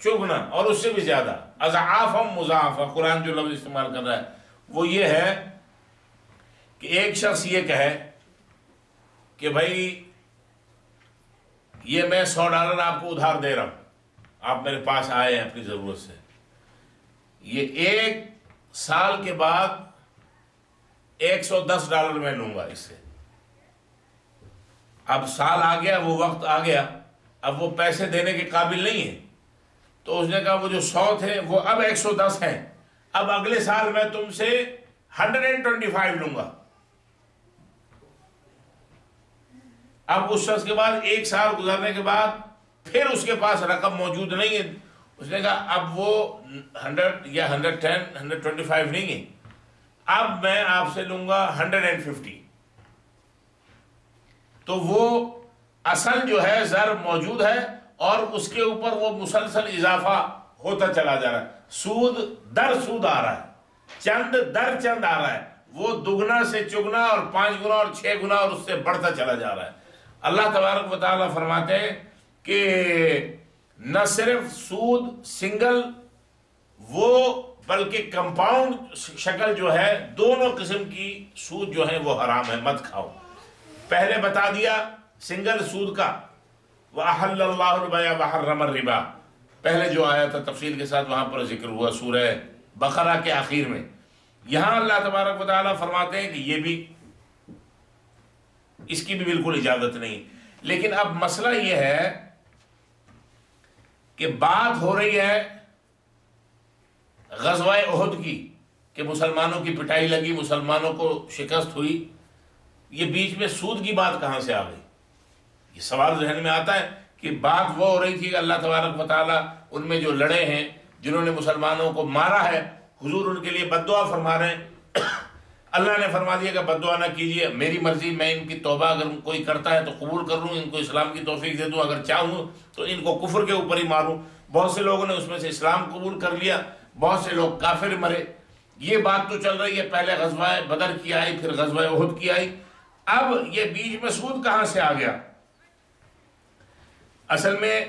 چگنا اور اس سے بھی زیادہ. اضعافا مضاعفا قرآن جو لفظ استعمال کر رہا ہے وہ یہ ہے کہ ایک شخص یہ کہے کہ بھائی یہ میں $100 آپ کو ادھار دے رہا ہوں, آپ میرے پاس آئے ہیں اپنی ضرورت سے, یہ 1 سال کے بعد $110 میں لوں گا اس سے. اب سال آ گیا, وہ وقت آ گیا, اب وہ پیسے دینے کے قابل نہیں ہے, تو اس نے کہا وہ جو 100 تھے وہ اب 110 ہیں, اب اگلے سال میں تم سے 125 لوں گا. اب اس شخص کے بعد 1 سال گزرنے کے بعد پھر اس کے پاس رقم موجود نہیں ہے, اس نے کہا اب وہ 100 یا 110 125 نہیں ہے, اب میں آپ سے لوں گا 150. تو وہ اصل جو ہے زر موجود ہے اور اس کے اوپر وہ مسلسل اضافہ ہوتا چلا جا رہا ہے, سود در سود آ رہا ہے, چند در چند آ رہا ہے, وہ دگنا سے چگنا اور 5 گنا اور 6 گنا اور اس سے بڑھتا چلا جا رہا ہے. اللہ تبارک و تعالیٰ فرماتے ہیں کہ نہ صرف سود سنگل وہ بلکہ کمپاؤنڈ شکل جو ہے, دونوں قسم کی سود جو ہے وہ حرام ہے, مت کھاؤ. پہلے بتا دیا سنگل سود کا، وَأَحَلَّ اللَّهُ الْبَيْعَ وَحَرَّمَ الرِّبَا، پہلے جو آیا تھا تفصیل کے ساتھ وہاں پر ذکر ہوا سورہ بقرہ کے آخر میں۔ یہاں اللہ تبارک و تعالیٰ فرماتے ہیں کہ یہ بھی، اس کی بھی بالکل اجازت نہیں۔ لیکن اب مسئلہ یہ ہے کہ بات ہو رہی ہے غزوہ احد کی، کہ مسلمانوں کی پٹائی لگی، مسلمانوں کو شکست ہوئی، یہ بیچ میں سود کی بات کہاں سے آ گئی؟ یہ سوال ذہن میں آتا ہے کہ بات وہ ہو رہی تھی کہ اللہ تبارک و تعالیٰ ان میں جو لڑے ہیں، جنہوں نے مسلمانوں کو مارا ہے، حضور ان کے لیے بد دعا فرما رہے ہیں۔ اللہ نے فرما دیا کہ بد دعا نہ کیجیے، میری مرضی، میں ان کی توبہ اگر کوئی کرتا ہے تو قبول کر لوں، ان کو اسلام کی توفیق دے دوں، اگر چاہوں تو ان کو کفر کے اوپر ہی ماروں۔ بہت سے لوگوں نے اس میں سے اسلام قبول کر لیا، بہت سے لوگ کافر مرے۔ یہ بات تو چل رہی ہے، پہلے غزوہ بدر کی آئی، پھر غزوہ احد کی آئی، اب یہ بیچ میں سود کہاں سے آ گیا؟ اصل میں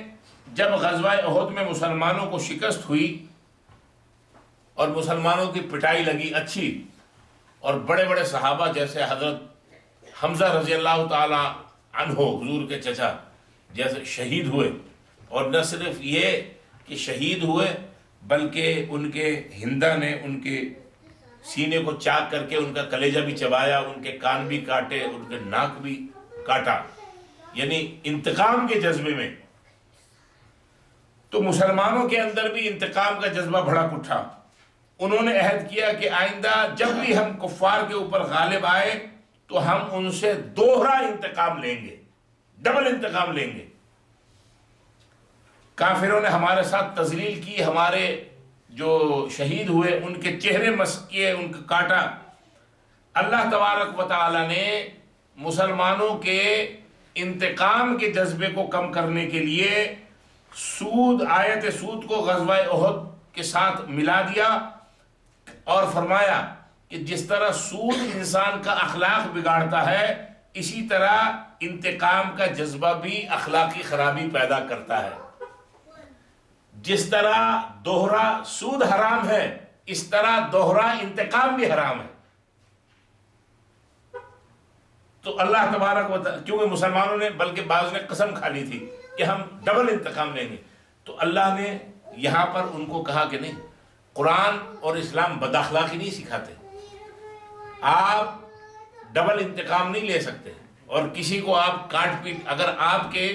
جب غزوہ احد میں مسلمانوں کو شکست ہوئی اور مسلمانوں کی پٹائی لگی اچھی، اور بڑے بڑے صحابہ جیسے حضرت حمزہ رضی اللہ تعالی عنہ حضور کے چچا جیسے شہید ہوئے، اور نہ صرف یہ کہ شہید ہوئے بلکہ ان کے ہندا نے ان کے سینے کو چاک کر کے ان کا کلیجہ بھی چبایا، ان کے کان بھی کاٹے، ان کے ناک بھی کاٹا، یعنی انتقام کے جذبے میں۔ تو مسلمانوں کے اندر بھی انتقام کا جذبہ بھڑک اٹھا۔ انہوں نے عہد کیا کہ آئندہ جب بھی ہم کفار کے اوپر غالب آئے تو ہم ان سے دوہرا انتقام لیں گے، ڈبل انتقام لیں گے۔ کافروں نے ہمارے ساتھ تذلیل کی، ہمارے جو شہید ہوئے ان کے چہرے مسح کیے، ان کو کاٹا۔ اللہ تبارک و تعالی نے مسلمانوں کے انتقام کے جذبے کو کم کرنے کے لیے سود، آیت سود کو غزوہ احد کے ساتھ ملا دیا، اور فرمایا کہ جس طرح سود انسان کا اخلاق بگاڑتا ہے، اسی طرح انتقام کا جذبہ بھی اخلاقی خرابی پیدا کرتا ہے۔ جس طرح دوہرا سود حرام ہے، اس طرح دوہرا انتقام بھی حرام ہے۔ تو اللہ تبارک و تعالی، کیونکہ مسلمانوں نے بلکہ بعض نے قسم کھا لی تھی کہ ہم ڈبل انتقام لیں گے، تو اللہ نے یہاں پر ان کو کہا کہ نہیں، قرآن اور اسلام بد اخلاقی نہیں سکھاتے، آپ ڈبل انتقام نہیں لے سکتے، اور کسی کو آپ کاٹ پیٹ، اگر آپ کے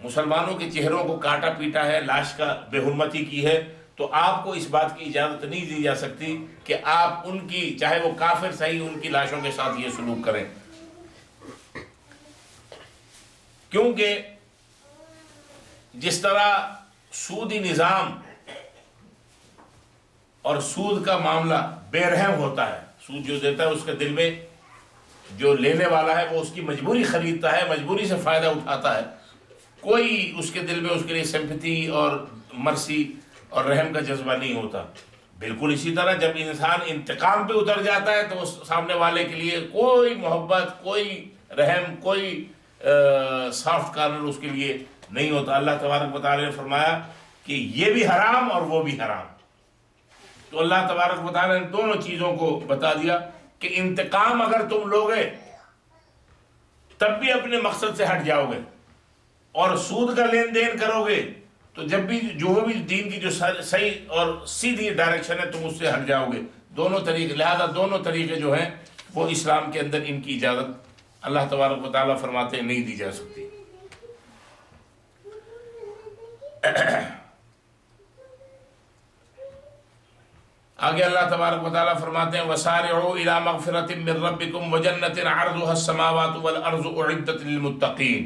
مسلمانوں کے چہروں کو کاٹا پیٹا ہے، لاش کا بے حرمتی کی ہے، تو آپ کو اس بات کی اجازت نہیں دی جا سکتی کہ آپ ان کی، چاہے وہ کافر صحیح، ان کی لاشوں کے ساتھ یہ سلوک کریں، کیونکہ جس طرح سودی نظام اور سود کا معاملہ بے رحم ہوتا ہے، سود جو دیتا ہے اس کے دل میں، جو لینے والا ہے وہ اس کی مجبوری خریدتا ہے، مجبوری سے فائدہ اٹھاتا ہے، کوئی اس کے دل میں اس کے لیے سمپتھی اور مرسی اور رحم کا جذبہ نہیں ہوتا۔ بالکل اسی طرح جب انسان انتقام پہ اتر جاتا ہے تو اس سامنے والے کے لیے کوئی محبت، کوئی رحم، کوئی سافٹ کارنر اس کے لیے نہیں ہوتا۔ اللہ تبارک و تعالی نے فرمایا کہ یہ بھی حرام اور وہ بھی حرام۔ تو اللہ تبارک و تعالی نے دونوں چیزوں کو بتا دیا کہ انتقام اگر تم لوگے تب بھی اپنے مقصد سے ہٹ جاؤ گے، اور سود کا لین دین کرو گے تو جب بھی جو بھی دین کی جو صحیح اور سیدھی ڈائریکشن ہے تم اس سے ہٹ جاؤ گے۔ دونوں طریقے، لہذا دونوں طریقے جو ہیں وہ اسلام کے اندر ان کی اجازت اللہ تبارک و تعالیٰ فرماتے ہیں نہیں دی جا سکتی۔ آگے اللہ تبارک و تعالیٰ فرماتے ہیں وَسَارِعُوا إِلَى مَغْفِرَةٍ مِّن رَّبِّكُمْ وَجَنَّةٍ عَرْضُهَا السَّمَاوَاتُ وَالْأَرْضُ أُعِدَّتْ لِلْمُتَّقِينَ۔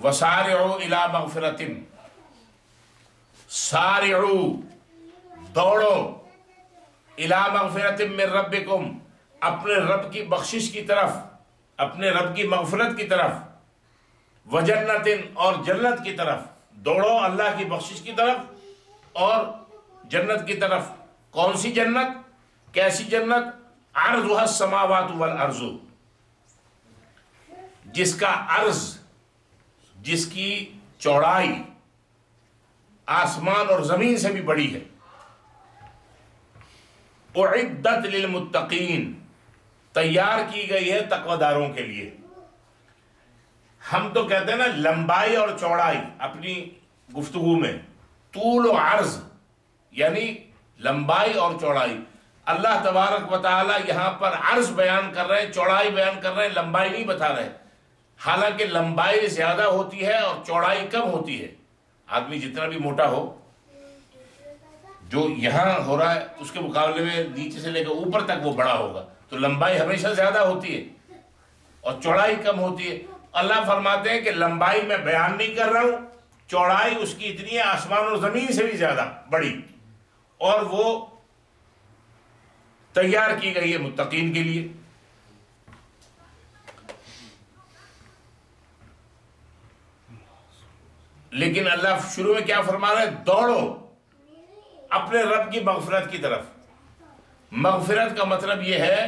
وَسَارِعُوا إِلَى مَغْفِرَةٍ، سارعوا، دوڑو، إِلَى مَغْفِرَةٍ مِّن رَّبِّكُمْ، اپنے رب کی بخشش کی طرف، اپنے رب کی مغفرت کی طرف، وجنتن، اور جنت کی طرف، دوڑو اللہ کی بخشش کی طرف اور جنت کی طرف۔ کون سی جنت؟ کیسی جنت؟ عرضها السماوات والارض، جس کا عرض، جس کی چوڑائی آسمان اور زمین سے بھی بڑی ہے۔ اعدت للمتقین، تیار کی گئی ہے تقویداروں کے لیے۔ ہم تو کہتے ہیں نا لمبائی اور چوڑائی اپنی گفتگو میں، طول و عرض یعنی لمبائی اور چوڑائی۔ اللہ تبارک و تعالی یہاں پر عرض بیان کر رہے ہیں، چوڑائی بیان کر رہے ہیں، لمبائی نہیں بتا رہے، حالانکہ لمبائی زیادہ ہوتی ہے اور چوڑائی کم ہوتی ہے۔ آدمی جتنا بھی موٹا ہو، جو یہاں ہو رہا ہے اس کے مقابلے میں نیچے سے لے کر اوپر تک وہ بڑا ہوگا، تو لمبائی ہمیشہ زیادہ ہوتی ہے اور چوڑائی کم ہوتی ہے۔ اللہ فرماتے ہیں کہ لمبائی میں بیان نہیں کر رہا ہوں، چوڑائی اس کی اتنی ہے آسمان اور زمین سے بھی زیادہ بڑی، اور وہ تیار کی گئی ہے متقین کے لیے۔ لیکن اللہ شروع میں کیا فرما رہا ہے؟ دوڑو اپنے رب کی مغفرت کی طرف۔ مغفرت کا مطلب یہ ہے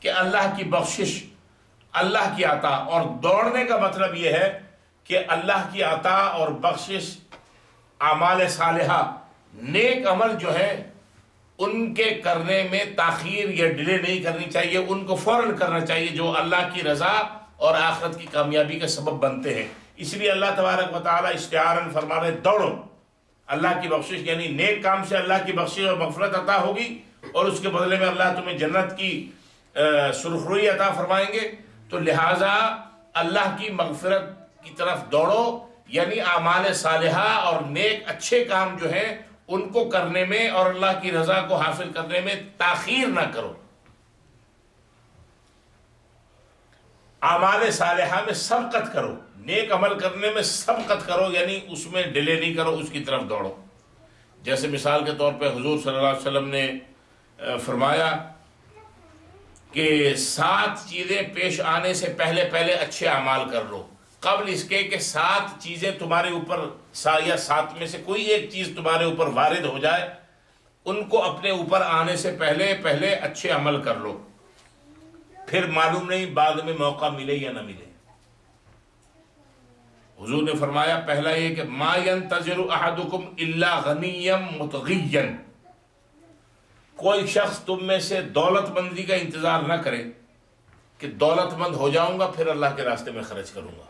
کہ اللہ کی بخشش، اللہ کی عطا، اور دوڑنے کا مطلب یہ ہے کہ اللہ کی عطا اور بخشش، اعمال صالحہ، نیک عمل جو ہے ان کے کرنے میں تاخیر یا ڈیلے نہیں کرنی چاہیے، ان کو فوراً کرنا چاہیے جو اللہ کی رضا اور آخرت کی کامیابی کا سبب بنتے ہیں۔ اس لیے اللہ تبارک و تعالیٰ اشتعاراً فرما رہے دوڑو اللہ کی بخشش، یعنی نیک کام سے اللہ کی بخشش اور مغفرت عطا ہوگی، اور اس کے بدلے میں اللہ تمہیں جنت کی سرخروئی عطا فرمائیں گے۔ تو لہٰذا اللہ کی مغفرت کی طرف دوڑو، یعنی اعمال صالحہ اور نیک اچھے کام جو ہیں ان کو کرنے میں اور اللہ کی رضا کو حاصل کرنے میں تاخیر نہ کرو۔ اعمال صالحہ میں سبقت کرو، نیک عمل کرنے میں سبقت کرو، یعنی اس میں ڈیلے نہیں کرو، اس کی طرف دوڑو۔ جیسے مثال کے طور پہ حضور صلی اللہ علیہ وسلم نے فرمایا کہ 7 چیزیں پیش آنے سے پہلے پہلے اچھے اعمال کر لو، قبل اس کے کہ 7 چیزیں تمہارے اوپر یا 7 میں سے کوئی ایک چیز تمہارے اوپر وارد ہو جائے، ان کو اپنے اوپر آنے سے پہلے پہلے اچھے عمل کر لو، پھر معلوم نہیں بعد میں موقع ملے یا نہ ملے۔ حضور نے فرمایا پہلا یہ کہ ما ينتظر احدکم الا غنیا متغیا، کوئی شخص تم میں سے دولت مندی کا انتظار نہ کرے کہ دولت مند ہو جاؤں گا پھر اللہ کے راستے میں خرچ کروں گا۔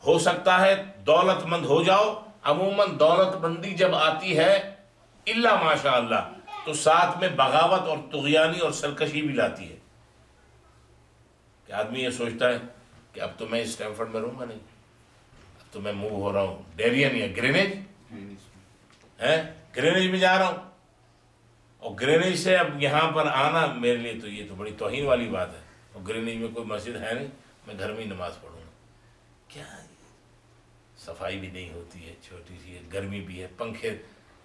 ہو سکتا ہے دولت مند ہو جاؤ، عموماً دولت مندی جب آتی ہے الا ماشاء اللہ تو ساتھ میں بغاوت اور طغیانی اور سرکشی بھی لاتی ہے، کہ آدمی یہ سوچتا ہے کہ اب تو میں اسٹینفورڈ میں رہوں گا نہیں، اب تو میں موو ہو رہا ہوں ڈیرین یا گرینیج میں جا رہا ہوں، اور گرینیج سے اب یہاں پر آنا میرے لیے تو یہ تو بڑی توہین والی بات ہے، اور گرینیج میں کوئی مسجد ہے نہیں، میں گھر میں ہی نماز پڑھوں گا۔ کیا صفائی بھی نہیں ہوتی ہے، چھوٹی سی ہے، گرمی بھی ہے، پنکھے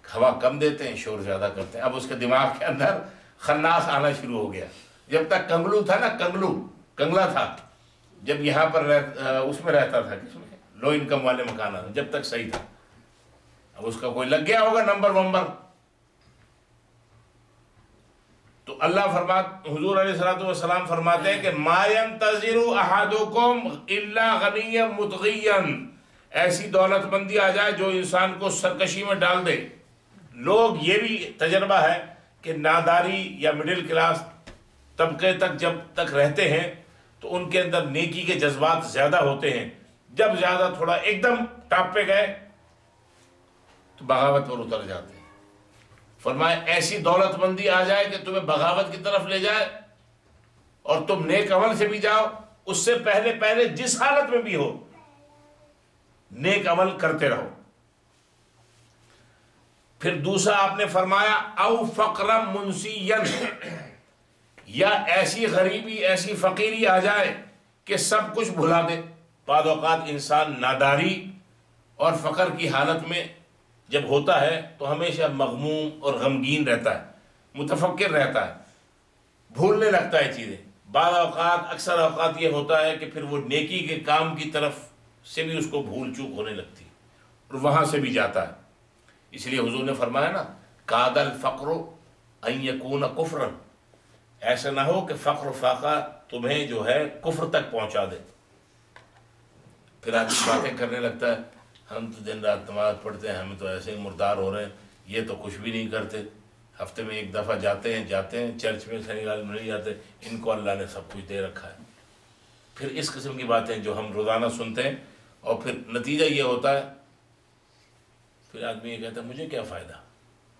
ہوا کم دیتے ہیں، شور زیادہ کرتے ہیں۔ اب اس کے دماغ کے اندر خناس آنا شروع ہو گیا۔ جب تک کنگلو تھا نا، کنگلا تھا، جب یہاں پر اس میں رہتا تھا، کس میں، لو انکم والے مکانات میں، جب تک صحیح تھا، اب اس کا کوئی لگ گیا ہوگا نمبر۔ تو اللہ حضور علیہ الصلوۃ والسلام فرماتے ہیں کہ ما ينتظر احدکم الا غنیا مطغیا، ایسی دولت مندی آ جائے جو انسان کو سرکشی میں ڈال دے۔ لوگ، یہ بھی تجربہ ہے کہ ناداری یا مڈل کلاس طبقے تک جب تک رہتے ہیں تو ان کے اندر نیکی کے جذبات زیادہ ہوتے ہیں، جب زیادہ تھوڑا ایک دم ٹاپ پہ گئے تو بغاوت پر اتر جاتے ہیں۔ فرمایا ایسی دولت مندی آ جائے کہ تمہیں بغاوت کی طرف لے جائے اور تم نیک عمل سے بھی جاؤ، اس سے پہلے پہلے جس حالت میں بھی ہو نیک عمل کرتے رہو۔ پھر دوسرا آپ نے فرمایا او فقرا منسیا، یا ایسی غریبی، ایسی فقیری آ جائے کہ سب کچھ بھلا دے۔ بعض اوقات انسان ناداری اور فقر کی حالت میں جب ہوتا ہے تو ہمیشہ مغموم اور غمگین رہتا ہے، متفکر رہتا ہے، بھولنے لگتا ہے چیزیں۔ بعض اوقات، اکثر اوقات یہ ہوتا ہے کہ پھر وہ نیکی کے کام کی طرف سے بھی اس کو بھول چوک ہونے لگتی ہے اور وہاں سے بھی جاتا ہے۔ اس لیے حضور نے فرمایا نا کاد الفقر ان یکون کفرا، ایسا نہ ہو کہ فقر و فاقہ تمہیں جو ہے کفر تک پہنچا دے۔ پھر آدمی باتیں کرنے لگتا ہے ہم تو دن رات نماز پڑھتے ہیں، ہم تو ایسے ہی مردار ہو رہے ہیں، یہ تو کچھ بھی نہیں کرتے۔ ہفتے میں ایک دفعہ جاتے ہیں چرچ میں سنیگال میں نہیں جاتے، ان کو اللہ نے سب کچھ دے رکھا ہے۔ پھر اس قسم کی باتیں جو ہم روزانہ سنتے ہیں، اور پھر نتیجہ یہ ہوتا ہے، پھر آدمی یہ کہتا ہے مجھے کیا فائدہ،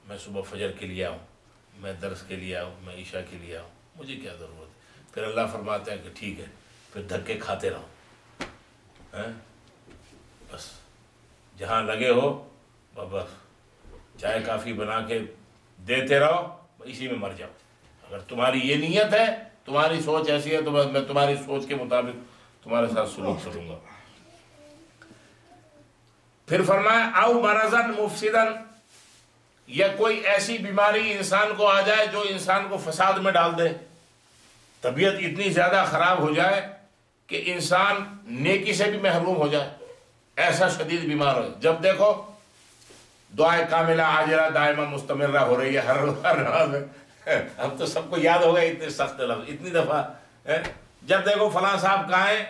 میں صبح فجر کے لیے آؤں، میں درس کے لیے آؤں، میں عشاء کے لیے آؤں، مجھے کیا ضرورت ہے۔ پھر اللہ فرماتے ہیں کہ ٹھیک ہے، پھر دھکے کھاتے رہو، بس جہاں لگے ہو بس چائے کافی بنا کے دیتے رہو، اسی میں مر جاؤ۔ اگر تمہاری یہ نیت ہے، تمہاری سوچ ایسی ہے، تو میں تمہاری سوچ کے مطابق تمہارے ساتھ سلوک کروں گا۔ پھر فرمایا او مرضن مفسدن، یا کوئی ایسی بیماری انسان کو آ جائے جو انسان کو فساد میں ڈال دے، طبیعت اتنی زیادہ خراب ہو جائے کہ انسان نیکی سے بھی محروم ہو جائے، ایسا شدید بیمار ہو۔ جب دیکھو دعائے کاملہ عاجلہ دائمہ مستمرہ ہو رہی ہے ہر نماز میں، اب تو سب کو یاد ہوگا اتنے سخت لفظ اتنی دفعہ، جب دیکھو فلاں صاحب کہاں ہیں،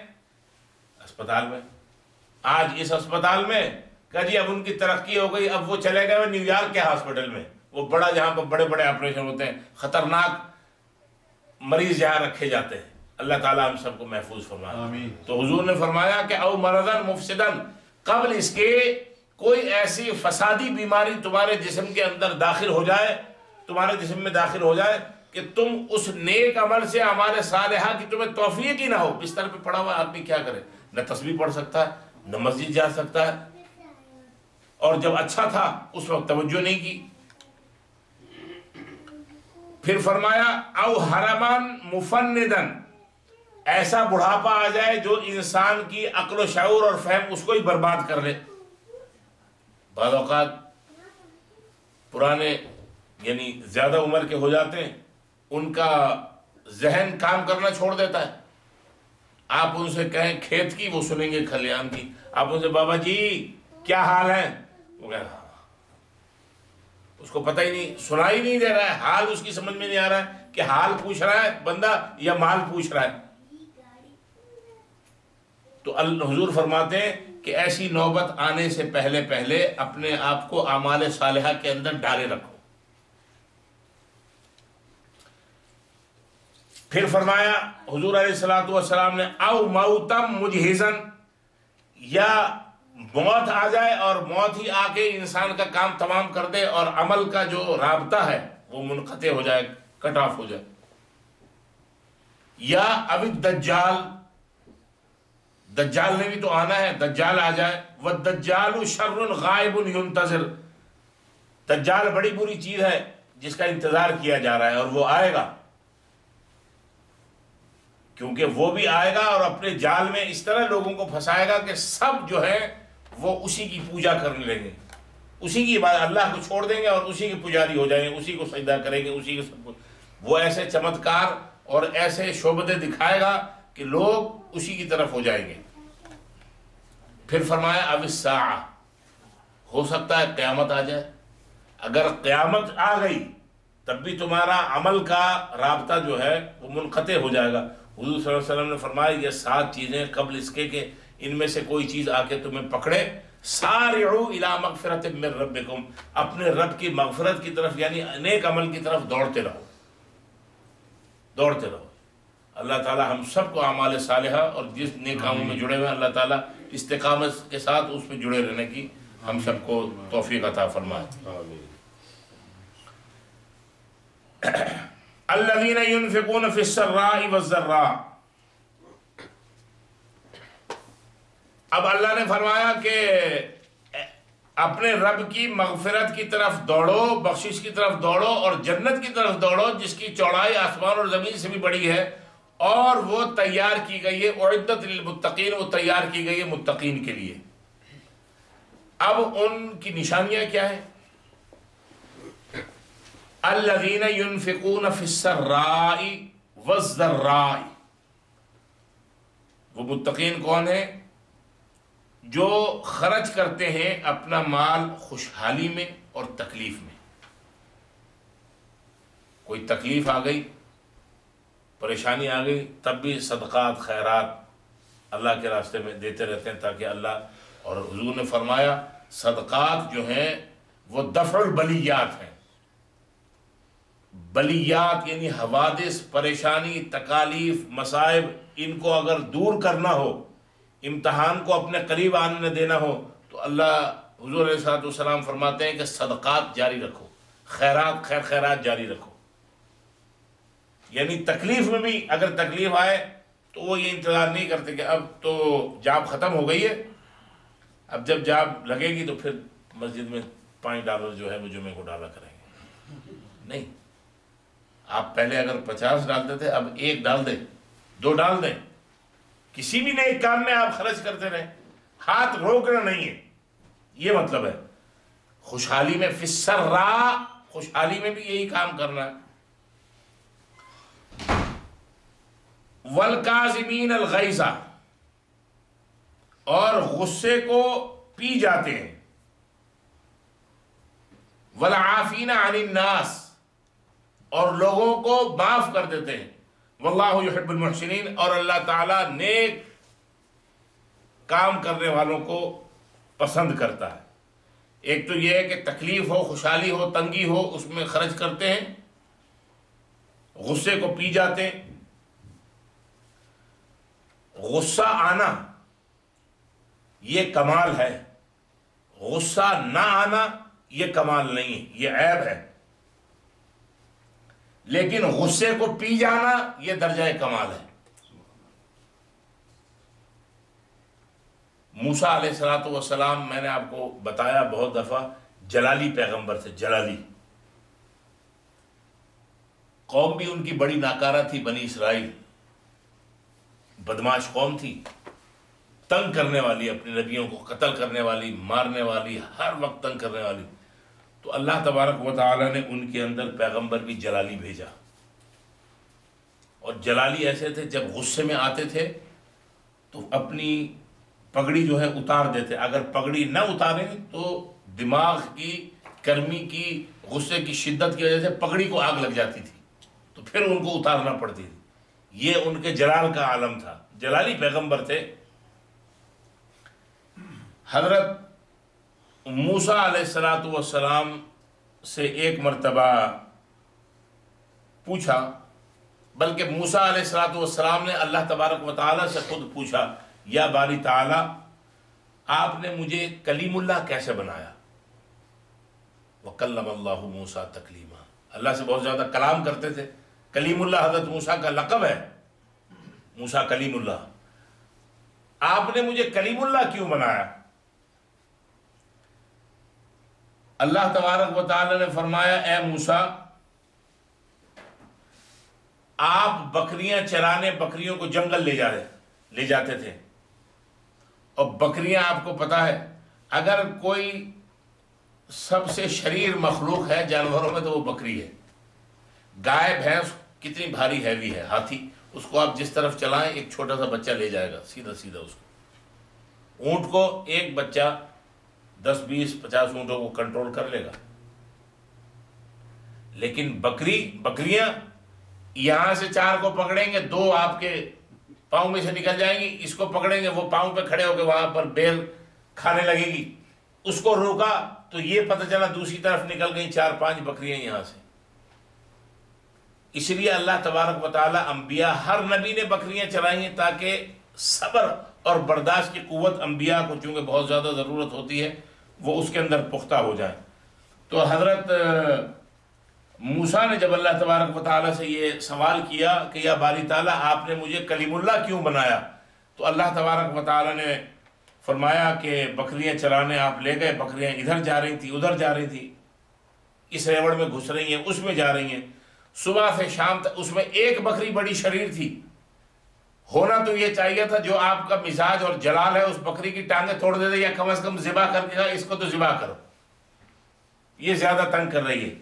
اسپتال میں، آج اس اسپتال میں کہ جی اب ان کی ترقی ہو گئی، اب وہ چلے گئے نیو یارک کے ہاسپٹل میں، وہ بڑا جہاں پر بڑے بڑے آپریشن ہوتے ہیں، خطرناک مریض جہاں رکھے جاتے ہیں۔ اللہ تعالیٰ ہم سب کو محفوظ فرمائے۔ آمین۔ تو حضور نے فرمایا کہ او مرضن مفسدن، قبل اس کے کوئی ایسی فسادی بیماری تمہارے جسم کے اندر داخل ہو جائے، تمہارے جسم میں داخل ہو جائے کہ تم اس نیک عمل سے ہمارے صالحہ کی تمہیں توفیق ہی نہ ہو۔ بستر پہ پڑا ہوا آدمی کیا کرے، نہ تسبیح پڑھ سکتا ہے، نہ مسجد جا سکتا ہے، اور جب اچھا تھا اس وقت توجہ نہیں کی۔ پھر فرمایا او حرمان مفندن، ایسا بڑھاپا آ جائے جو انسان کی عقل و شعور اور فہم اس کو ہی برباد کر لے۔ بعض اوقات پرانے یعنی زیادہ عمر کے ہو جاتے ہیں، ان کا ذہن کام کرنا چھوڑ دیتا ہے۔ آپ ان سے کہیں کھیت کی، وہ سنیں گے کھلیان کی۔ آپ ان سے بابا جی کیا حال ہے، وہ کہہ رہا، اس کو پتہ ہی نہیں، سنا ہی نہیں دے رہا ہے، حال اس کی سمجھ میں نہیں آ رہا ہے کہ حال پوچھ رہا ہے بندہ یا مال پوچھ رہا ہے۔ تو حضور فرماتے ہیں کہ ایسی نوبت آنے سے پہلے پہلے اپنے آپ کو اعمال صالحہ کے اندر ڈالے رکھو۔ پھر فرمایا حضور علیہ الصلوۃ والسلام نے او موتم مجہزن، یا موت آ جائے اور موت ہی آ کے انسان کا کام تمام کر دے اور عمل کا جو رابطہ ہے وہ منقطع ہو جائے، کٹ آف ہو جائے۔ یا اب دجال، دجال نے بھی تو آنا ہے، دجال آ جائے۔ والدجال شر غائب ينتظر، دجال بڑی بری چیز ہے جس کا انتظار کیا جا رہا ہے، اور وہ آئے گا، کیونکہ وہ بھی آئے گا اور اپنے جال میں اس طرح لوگوں کو پھنسائے گا کہ سب جو ہے وہ اسی کی پوجا کرنے لگیں گے، اسی کی عبادت، اللہ کو چھوڑ دیں گے اور اسی کے پجاری ہو جائیں گے، اسی کو سجدہ کریں گے، اسی کے سب کچھ۔ وہ ایسے چمتکار اور ایسے شعبدے دکھائے گا کہ لوگ اسی کی طرف ہو جائیں گے۔ پھر فرمایا اب الساعہ، ہو سکتا ہے قیامت آ جائے۔ اگر قیامت آ گئی تب بھی تمہارا عمل کا رابطہ جو ہے وہ منقطع ہو جائے گا۔ حضور صلی اللہ علیہ وسلم نے فرمایا یہ 7 چیزیں قبل اس کے کہ ان میں سے کوئی چیز آ کے تمہیں پکڑے، سارعوا الی مغفرۃ من ربکم، اپنے رب کی مغفرت کی طرف یعنی نیک عمل کی طرف دوڑتے رہو، دوڑتے رہو۔ اللہ تعالی ہم سب کو اعمال صالحہ اور جس نیک کاموں میں جڑے ہوئے ہیں اللہ تعالی استقامت کے ساتھ اس میں جڑے رہنے کی ہم سب کو توفیق عطا فرمائے۔ الذین ينفقون فی السراء والضراء، اب اللہ نے فرمایا کہ اپنے رب کی مغفرت کی طرف دوڑو، بخشش کی طرف دوڑو اور جنت کی طرف دوڑو جس کی چوڑائی آسمان اور زمین سے بھی بڑی ہے، اور وہ تیار کی گئی ہے، اعدت للمتقین، وہ تیار کی گئی ہے متقین کے لیے۔ اب ان کی نشانیاں کیا ہیں؟ الذین ينفقون فی السراء والضراء، وہ متقین کون ہیں؟ جو خرچ کرتے ہیں اپنا مال خوشحالی میں اور تکلیف میں۔ کوئی تکلیف آ گئی، پریشانی آ گئی، تب بھی صدقات خیرات اللہ کے راستے میں دیتے رہتے ہیں تاکہ اللہ، اور حضور نے فرمایا صدقات جو ہیں وہ دفع البلیات ہیں، بلیات یعنی حوادث، پریشانی، تکالیف، مصائب، ان کو اگر دور کرنا ہو، امتحان کو اپنے قریب آنے نہ دینا ہو، تو اللہ حضور علیہ الصلوۃ والسلام فرماتے ہیں کہ صدقات جاری رکھو، خیرات، خیرات جاری رکھو. یعنی تکلیف میں بھی اگر تکلیف آئے تو وہ یہ انتظار نہیں کرتے کہ اب تو جاب ختم ہو گئی ہے، اب جب جاب لگے گی تو پھر مسجد میں $5 جو ہے وہ جمعے کو ڈالا کریں گے. نہیں، آپ پہلے اگر 50 ڈالتے تھے، اب 1 ڈال دیں، 2 ڈال دیں. کسی بھی نئے کام میں آپ خرچ کرتے رہیں، ہاتھ روکنا نہیں ہے، یہ مطلب ہے. خوشحالی میں فسرا، خوشحالی میں بھی یہی کام کرنا ہے. والکاظمین الغیظ، اور غصے کو پی جاتے ہیں. والعافین عن الناس، اور لوگوں کو معاف کر دیتے ہیں. واللہ یحب المحسنین، اور اللہ تعالیٰ نیک کام کرنے والوں کو پسند کرتا ہے. ایک تو یہ ہے کہ تکلیف ہو، خوشحالی ہو، تنگی ہو، اس میں خرچ کرتے ہیں، غصے کو پی جاتے ہیں. غصہ آنا یہ کمال ہے، غصہ نہ آنا یہ کمال نہیں ہے، یہ عیب ہے. لیکن غصے کو پی جانا یہ درجہ کمال ہے. موسیٰ علیہ الصلوۃ والسلام، میں نے آپ کو بتایا بہت دفعہ، جلالی پیغمبر تھے. جلالی قوم بھی ان کی بڑی ناکارہ تھی، بنی اسرائیل بدماش قوم تھی، تنگ کرنے والی، اپنے نبیوں کو قتل کرنے والی، مارنے والی، ہر وقت تنگ کرنے والی. تو اللہ تبارک و تعالیٰ نے ان کے اندر پیغمبر بھی جلالی بھیجا. اور جلالی ایسے تھے، جب غصے میں آتے تھے تو اپنی پگڑی جو ہے اتار دیتے. اگر پگڑی نہ اتاریں تو دماغ کی گرمی کی، غصے کی شدت کی وجہ سے پگڑی کو آگ لگ جاتی تھی، تو پھر ان کو اتارنا پڑتی تھی. یہ ان کے جلال کا عالم تھا، جلالی پیغمبر تھے. حضرت موسیٰ علیہ الصلوۃ والسلام سے ایک مرتبہ پوچھا، بلکہ موسیٰ علیہ الصلوۃ والسلام نے اللہ تبارک و تعالیٰ سے خود پوچھا، یا باری تعالیٰ، آپ نے مجھے کلیم اللہ کیسے بنایا؟ وَكَلَّمَ اللَّهُ مُوسَىٰ تَكْلِيمًا، اللہ سے بہت زیادہ کلام کرتے تھے. کلیم اللہ حضرت موسیٰ کا لقب ہے، موسیٰ کلیم اللہ. آپ نے مجھے کلیم اللہ کیوں بنایا؟ اللہ تبارک و تعالی نے فرمایا، اے موسیٰ، آپ بکریاں چرانے، بکریوں کو جنگل لے جاتے تھے. اور بکریاں آپ کو پتا ہے، اگر کوئی سب سے شریر مخلوق ہے جانوروں میں تو وہ بکری ہے. گائے بھینس کتنی بھاری ہیوی ہے، ہاتھی اس کو آپ جس طرف چلائیں ایک چھوٹا سا بچہ لے جائے گا سیدھا سیدھا اس کو. اونٹ کو ایک بچہ 10 20 50 اونٹوں کو کنٹرول کر لے گا. لیکن بکریاں یہاں سے 4 کو پکڑیں گے، 2 آپ کے پاؤں میں سے نکل جائیں گی، اس کو پکڑیں گے، وہ پاؤں پہ کھڑے ہو کے وہاں پر بیل کھانے لگے گی. اس کو روکا تو یہ پتہ چلا دوسری طرف نکل گئی 4 5 بکریاں یہاں سے. اس لیے اللہ تبارک و تعالی انبیاء، ہر نبی نے بکریاں چرائی ہیں تاکہ صبر اور برداشت کی قوت انبیاء کو چونکہ بہت زیادہ ضرورت ہوتی ہے وہ اس کے اندر پختہ ہو جائیں. تو حضرت موسیٰ نے جب اللہ تبارک و تعالیٰ سے یہ سوال کیا کہ یا باری تعالیٰ، آپ نے مجھے کلیم اللہ کیوں بنایا، تو اللہ تبارک و تعالیٰ نے فرمایا کہ بکریاں چرانے آپ لے گئے، بکریاں ادھر جا رہی تھی، ادھر جا رہی تھی، اس ریوڑ میں گھس رہی ہیں، اس میں جا رہی ہیں. صبح سے شام تک اس میں ایک بکری بڑی شریر تھی. ہونا تو یہ چاہیے تھا جو آپ کا مزاج اور جلال ہے، اس بکری کی ٹانگیں توڑ دے دے، یا کم از کم ذبح کر کے اس کو تو ذبح کرو، یہ زیادہ تنگ کر رہی ہے.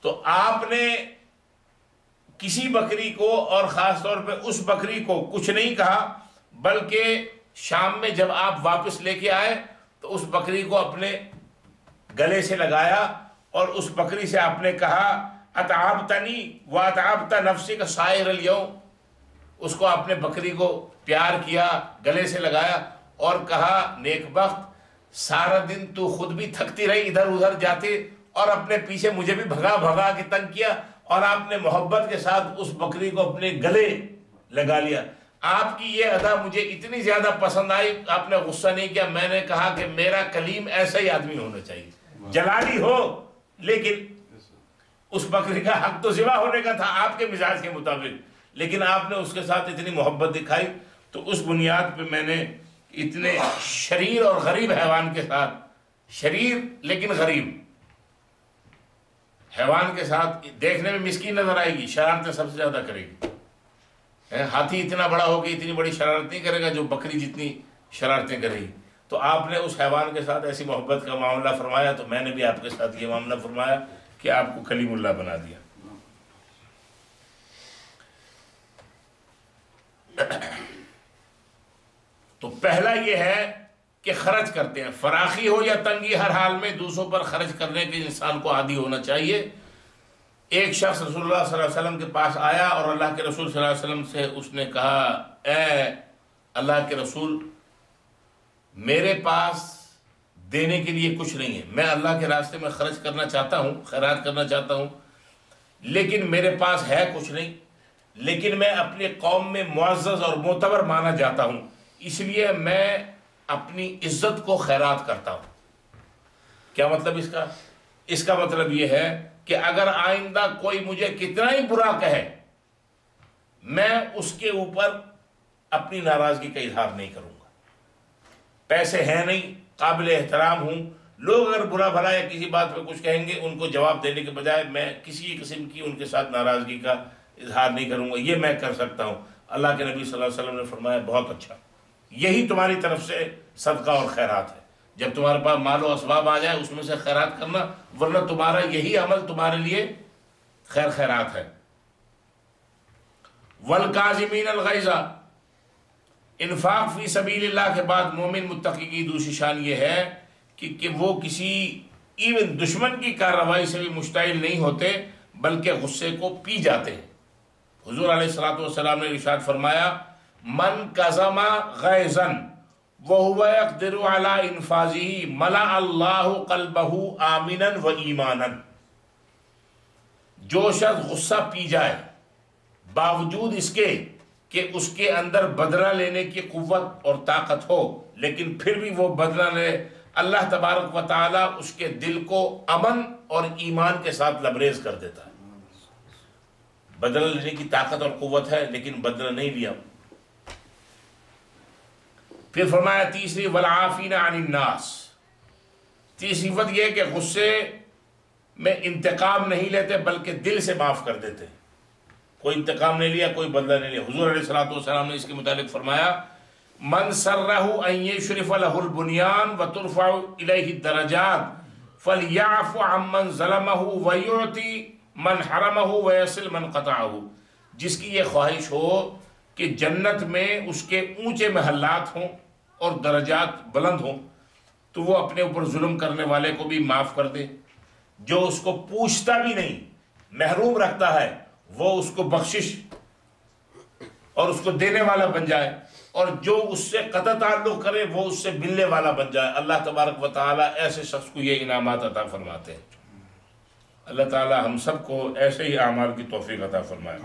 تو آپ نے کسی بکری کو، اور خاص طور پہ اس بکری کو کچھ نہیں کہا، بلکہ شام میں جب آپ واپس لے کے آئے تو اس بکری کو اپنے گلے سے لگایا اور اس بکری سے آپ نے کہا، اتعبتنی واتعبت نفسی کا سائر اليوم. اس کو آپ نے بکری کو پیار کیا، گلے سے لگایا اور کہا، نیک بخت، سارا دن تو خود بھی تھکتی رہی، ادھر ادھر جاتے اور اپنے پیچھے مجھے بھی بھگا کے تنگ کیا، اور آپ نے محبت کے ساتھ اس بکری کو اپنے گلے لگا لیا. آپ کی یہ ادا مجھے اتنی زیادہ پسند آئی, آپ نے غصہ نہیں کیا. میں نے کہا کہ میرا کلیم ایسا ہی آدمی ہونا چاہیے, جلالی ہو لیکن اس بکری کا حق تو ذبح ہونے کا تھا آپ کے مزاج کے مطابق, لیکن آپ نے اس کے ساتھ اتنی محبت دکھائی. تو اس بنیاد پہ میں نے اتنے شریر اور غریب حیوان کے ساتھ, شریر لیکن غریب حیوان کے ساتھ, دیکھنے میں مسکین نظر آئے گی, شرارتیں سب سے زیادہ کرے گی. ہاتھی اتنا بڑا ہو کے اتنی بڑی شرارت نہیں کرے گا جو بکری جتنی شرارتیں کرے گی. تو آپ نے اس حیوان کے ساتھ ایسی محبت کا معاملہ فرمایا, تو میں نے بھی آپ کے ساتھ یہ معاملہ فرمایا کہ آپ کو کلیم اللہ بنا دیا. تو پہلا یہ ہے کہ خرچ کرتے ہیں, فراخی ہو یا تنگی, ہر حال میں دوسروں پر خرچ کرنے کے انسان کو عادی ہونا چاہیے. ایک شخص رسول اللہ صلی اللہ علیہ وسلم کے پاس آیا اور اللہ کے رسول صلی اللہ علیہ وسلم سے اس نے کہا, اے اللہ کے رسول, میرے پاس دینے کے لیے کچھ نہیں ہے, میں اللہ کے راستے میں خرچ کرنا چاہتا ہوں, خیرات کرنا چاہتا ہوں, لیکن میرے پاس ہے کچھ نہیں, لیکن میں اپنی قوم میں معزز اور معتبر مانا جاتا ہوں, اس لیے میں اپنی عزت کو خیرات کرتا ہوں. کیا مطلب اس کا؟ اس کا مطلب یہ ہے کہ اگر آئندہ کوئی مجھے کتنا ہی برا کہے, میں اس کے اوپر اپنی ناراضگی کا اظہار نہیں کروں گا. پیسے ہیں نہیں, قابل احترام ہوں, لوگ اگر برا بھلا یا کسی بات پہ کچھ کہیں گے, ان کو جواب دینے کے بجائے میں کسی قسم کی ان کے ساتھ ناراضگی کا اظہار نہیں کروں گا. یہ میں کر سکتا ہوں. اللہ کے نبی صلی اللہ علیہ وسلم نے فرمایا, بہت اچھا, یہی تمہاری طرف سے صدقہ اور خیرات ہے. جب تمہارے پاس مال و اسباب آ جائے اس میں سے خیرات کرنا, ورنہ تمہارا یہی عمل تمہارے لیے خیر خیرات ہے. والکاظمین الغیظ, انفاق فی سبیل اللہ کے بعد مومن متقی کی دوسری شان یہ ہے کہ وہ کسی ایون دشمن کی کارروائی سے بھی مشتعل نہیں ہوتے, بلکہ غصے کو پی جاتے ہیں. حضور علیہ الصلوۃ والسلام نے ارشاد فرمایا, من کظم غیظا وهو يقدر على انفاذه ملأ اللہ قلبہ آمنا و ایمانا. جو شخص غصہ پی جائے باوجود اس کے کہ اس کے اندر بدلہ لینے کی قوت اور طاقت ہو, لیکن پھر بھی وہ بدلہ لے, اللہ تبارک و تعالی اس کے دل کو امن اور ایمان کے ساتھ لبریز کر دیتا ہے. بدلہ لینے کی طاقت اور قوت ہے لیکن بدلہ نہیں لیا. پھر فرمایا تیسری, والعافین عن الناس, تیسری صفت یہ کہ غصے میں انتقام نہیں لیتے بلکہ دل سے معاف کر دیتے. کوئی انتقام نہیں لیا, کوئی بدلہ نہیں لیا. حضور علیہ الصلوۃ والسلام نے اس کے متعلق فرمایا, من سرہ ان یشرف له البنیان وترفع الیہ الدرجات فلیعف عمن ظلمہ ویعطی من حرمہ ویصل من قطعہ. جس کی یہ خواہش ہو کہ جنت میں اس کے اونچے محلات ہوں اور درجات بلند ہوں, تو وہ اپنے اوپر ظلم کرنے والے کو بھی معاف کر دے. جو اس کو پوچھتا بھی نہیں, محروم رکھتا ہے, وہ اس کو بخشش اور اس کو دینے والا بن جائے, اور جو اس سے قطع تعلق کرے وہ اس سے ملنے والا بن جائے. اللہ تبارک و تعالیٰ ایسے شخص کو یہ انعامات عطا فرماتے ہیں. اللہ تعالیٰ ہم سب کو ایسے ہی اعمال کی توفیق عطا فرمائے.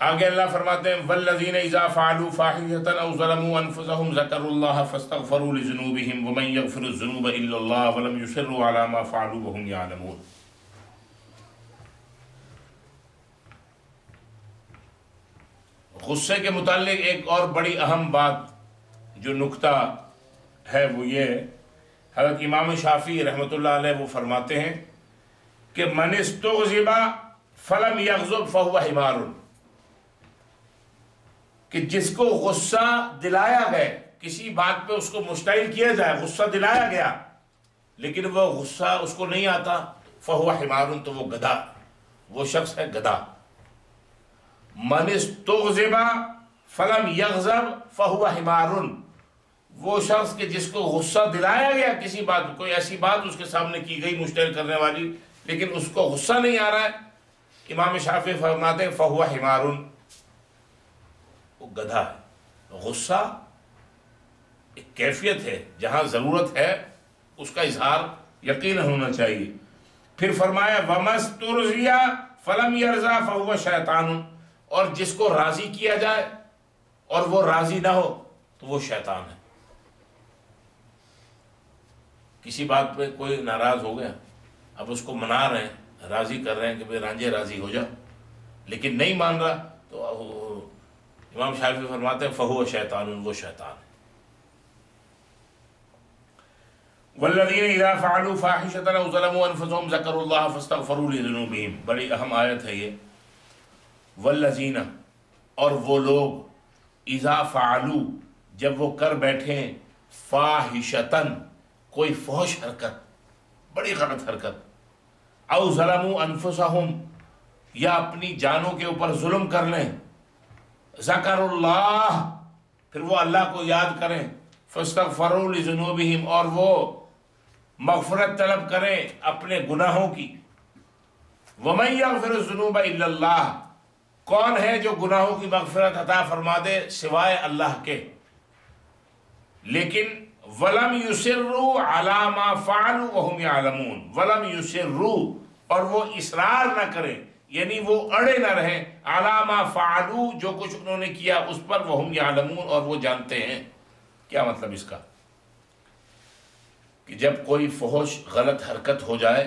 آگے اللہ فرماتے ہیں, والذین اذا فعلوا فاحشۃ او ظلموا انفسهم ذکروا اللہ فاستغفروا لذنوبهم ومن یغفر الذنوب الا اللہ ولم یصروا علی ما فعلوا وهم یعلمون. غصے کے متعلق ایک اور بڑی اہم بات جو نکتہ ہے وہ یہ, حضرت امام شافعی رحمۃ اللہ علیہ وہ فرماتے ہیں کہ من استغضب فلم یغضب فهو حمار, کہ جس کو غصہ دلایا گئے, کسی بات پہ اس کو مشتعل کیا جائے, غصہ دلایا گیا لیکن وہ غصہ اس کو نہیں آتا, فهو حمار, تو وہ گدھا, وہ شخص ہے گدھا. من استغضب فلم یغضب فهو حمار, وہ شخص کہ جس کو غصہ دلایا گیا کسی بات, کوئی ایسی بات اس کے سامنے کی گئی مشتعل کرنے والی, لیکن اس کو غصہ نہیں آ رہا ہے, امام شافعی فرماتے ہیں فهو حمار, وہ گدھا ہے. غصہ ایک کیفیت ہے, جہاں ضرورت ہے اس کا اظہار یقیناً ہونا چاہیے. پھر فرمایا وَمَسْتُرْزِيَ فَلَمْ يَرْزَى فَهُوَ شَيْطَانٌ، اور جس کو راضی کیا جائے اور وہ راضی نہ ہو تو وہ شیطان ہے۔ کسی بات پہ کوئی ناراض ہو گیا، اب اس کو منا رہے ہیں، راضی کر رہے ہیں کہ بھئی رانجھے راضی ہو جا، لیکن نہیں مان رہا، تو امام شافعی فرماتے ہیں فَهُوَ شَيْطَانٌ، وہ شیطان ہے۔ والذین اذا فعلوا فاحشۃ او ظلموا انفسهم ذکروا اللہ فاستغفروا لذنوبہم، بڑی اہم آیت ہے یہ۔ والذین، اور وہ لوگ، اذا فعلوا، جب وہ کر بیٹھیں، فاحشۃ، کوئی فحش حرکت، بڑی غلط حرکت، او ظلموا انفسهم، یا اپنی جانوں کے اوپر ظلم کر لیں، ذکر اللہ، پھر وہ اللہ کو یاد کریں، فاستغفروا لذنوبہم، اور وہ مغفرت طلب کریں اپنے گناہوں کی۔ وَمَن يَغْفِرُ الذُّنُوبَ إِلَّا اللَّهُ، کون ہے جو گناہوں کی مغفرت عطا فرما دے سوائے اللہ کے۔ لیکن وَلَمْ يُصِرُّوا عَلَى مَا فَعَلُوا وَهُمْ يَعْلَمُونَ، وَلَمْ يُصِرُّوا، اور وہ اصرار نہ کریں، یعنی وہ اڑے نہ رہیں، عَلَى مَا فَعَلُوا، جو کچھ انہوں نے کیا اس پر، وَهُمْ يَعْلَمُونَ، اور وہ جانتے ہیں۔ کیا مطلب اس کا؟ کہ جب کوئی فحش غلط حرکت ہو جائے،